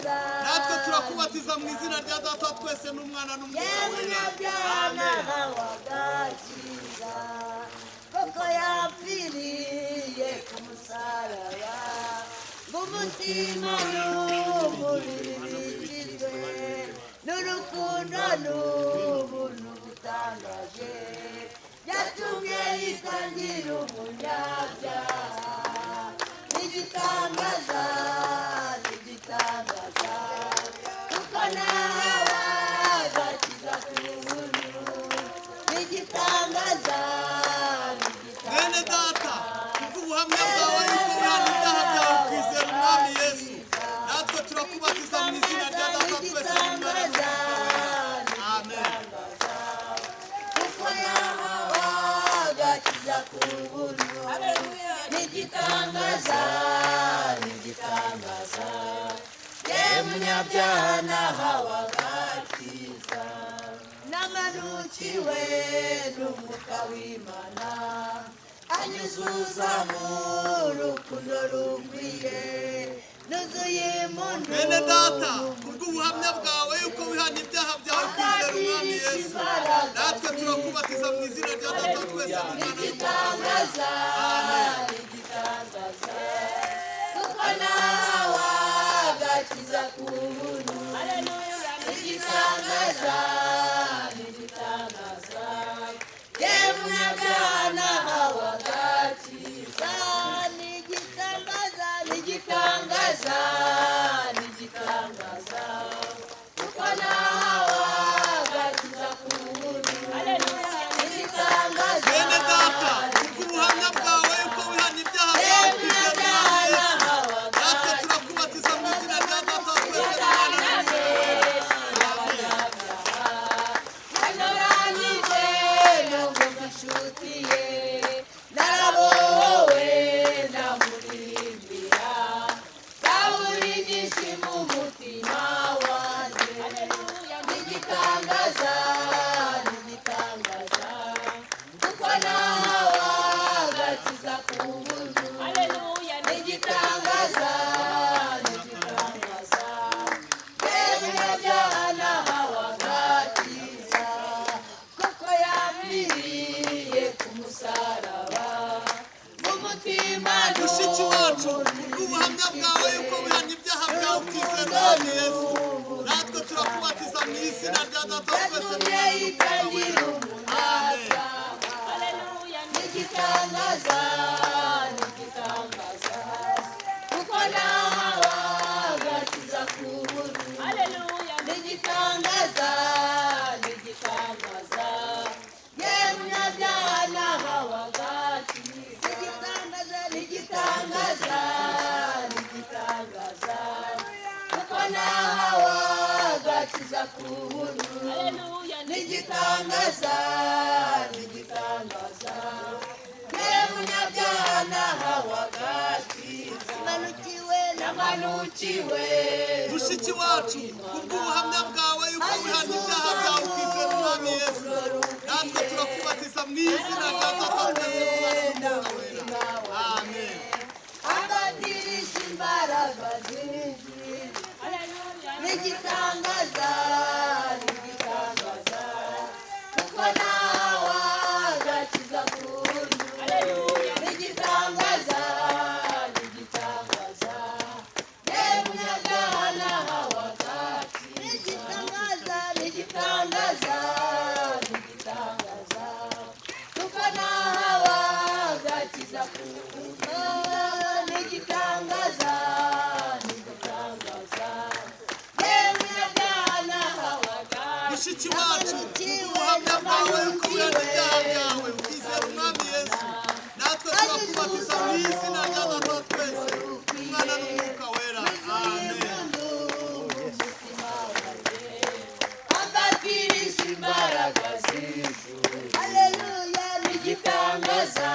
natwe turakubatiza mu izina rya Data twese n'Umwana n'Umwuka wagakiza koko yapfiriye ku musaraba ng'umutima n'umubiri bigizwe n'urukundo n'ubuntu butangaje byatumye yitangira umunyabyaha n'igitangaza kuko nawe agakiza ku buntu n'igitangaza bene data kubw'ubuhamya bwawe yuko wihanye ibyaha byawe ukizera umwami Yesu natwe turakubatiza mu izina rya Data twese n'Umwana n'Umwuka amen kuko nawe agakiza ku buntu n'igitangaza ye munyabyaha nahawe agakiza namanukiwe n'umwuka w'Imana anyuzuza mu rukundo rukwiye nuzuye impundu bene data kubw'ubuhamya bwawe yuko wihanye ibyaha byawe ukizera umwami Yesu natwe turakubatiza mu izina rya Data twese n'Umwana n'igitangaza kuko nawe agakiza ku buntu n'igitangaza ye munyabyaha nahawe agakiza n'igitangaza kuko nawe agakiza ku buntu n'igitangaza bene data kubw'ubuhamya bwawe yuko wihanye ibyaha byawe ukizera umwami Yesu natwe turakubatiza mu izina rya Data twese n'Umwana n'Umwuka anyuranyije n'ubwo inshuti ye narabohowe ndamuririmbira zaburi nyinshi mu mutima wanjye n'igitangaza kuko nawe agakiza ku buntu n'igitangaza yewe munyabyaha nahawe agakiza kuko yapfiriye ku musaraba ng'umutima mushiki wacu kubw'ubuhamya bwawe yuko wihanye ibyaha byawe ukizera umwami Yesu natwe turakubatiza mu izina rya Data twese n'Umwana n'Umwuka amen n'igitangaza kuko nawe agakiza ku buntu n'igitangaza ye munyabyaha nahawe agakiza n'igitangaza kuko nawe agakiza ku buntu n'igitangaza ye munyabyaha nahawe agakiza namanukiwe mushiki wacu kubw'ubuhamya bwawe yuko wihanye ibyaha byawe ukizera umwami Yesu natwe turakubatiza mu izina rya Data twese n'Umwana amen agatirisha imbaraga zinshi n'igitangaza kuko nawe agakiza ku buntu n'igitangaza ye munyabyaha nahawe agakiza n'igitangaza kuko nawe agakiza ku buntu n'igitangaza ye munyabyaha nahawe agakiza mushiki wacu kubw'ubuhamya bwawe yuko wihanye ibyaha byawe ukizera umwami Yesu natwe turakubatiza mu izina rya Data twese n'Umwana n'Umwuka wera amen agatirisha imbaraga z'ijuru haleluya n'igitangaza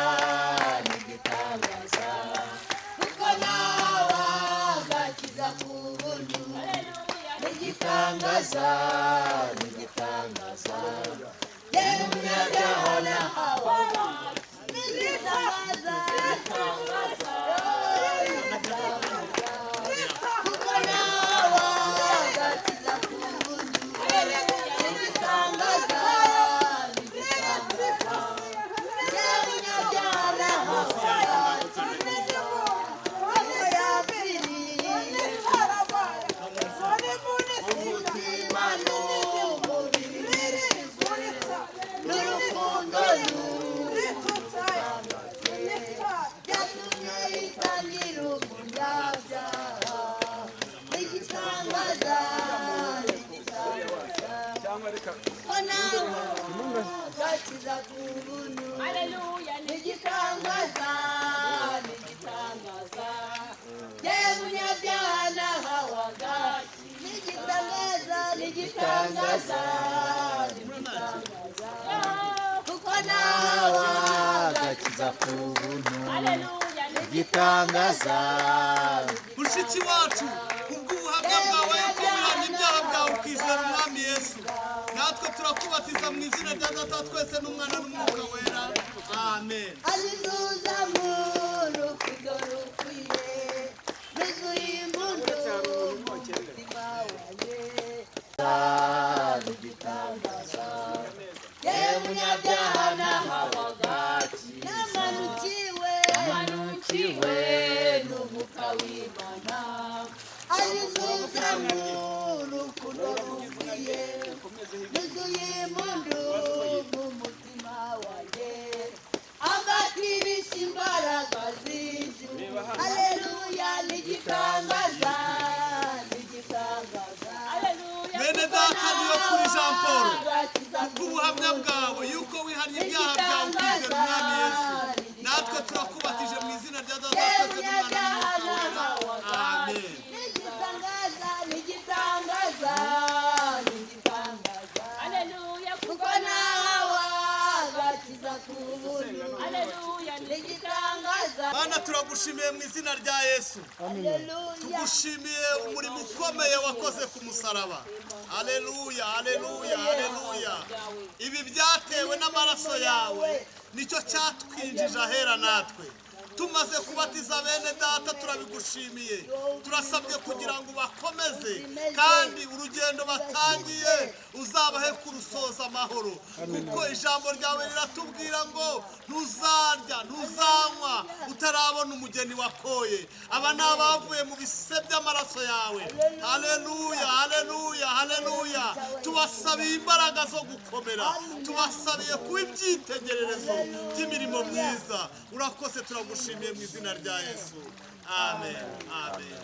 kuko nawe agakiza ku buntu n'igitangaza ye munyabyaha nahawe agakiza n'igitangaza gakiza ku buntu n'igitangaza n'igitangaza yewe umunyabyaha nahawaga n'igitangaza n'igitangaza n'igitangaza kuko nawe agakiza ku buntu igitangaza mushiki wacu kubw'ubuhamya bwawe yuko wihanye ibyaha byawe ukizera umwami Yesu natwe turakubatiza mu izina rya Data twese n'Umwana n'Umwuka wera amen. azizuza mu rukundo rukwiye nuzuye impundu mu mutima wanjye n'igitangaza yewe umunyabyaha nahawaga namanukiwe n'umwuka w'Imana azizuza mu rukundo rukwiye nuzuye impundu mu mutima wanjye ambatirisha imbaraga z'ijuru haleluya n'igitangaza n'igitangaza Bene data niyo kuri Jean Paul kubw'ubuhamya bwawe yuko wihanye ibyaha byawe ukizera umwami Yesu natwe turakubatije mu izina rya Data twese n'Umwana n'Umwuka wera amen. n'igitangaza n'igitangaza n'igitangaza kuko nawe agakiza ku buntu n'igitangaza Bana turagushimiye mu izina rya Yesu tugushimiye umurimo ukomeye wakoze ku musaraba. Haleluya haleluya haleluya. Ibi byatewe n'amaraso yawe nicyo cyatwinjije ahera natwe tumaze kubatiza bene data turabigushimiye turasabye kugira ngo bakomeze kandi urugendo batangiye uzabahe kurusoza amahoro kuko ijambo ryawe riratubwira ngo ntuzarya ntuzanywa utarabona umugeni wakoye aba ni abavuye mu bise by'amaraso yawe. Haleluya haleluya haleluya. Tubasabiye imbaraga zo gukomera tubasabiye kuba ibyitegererezo by'imirimo myiza. Urakoze turagushimiye mu izina rya Yesu amen amen.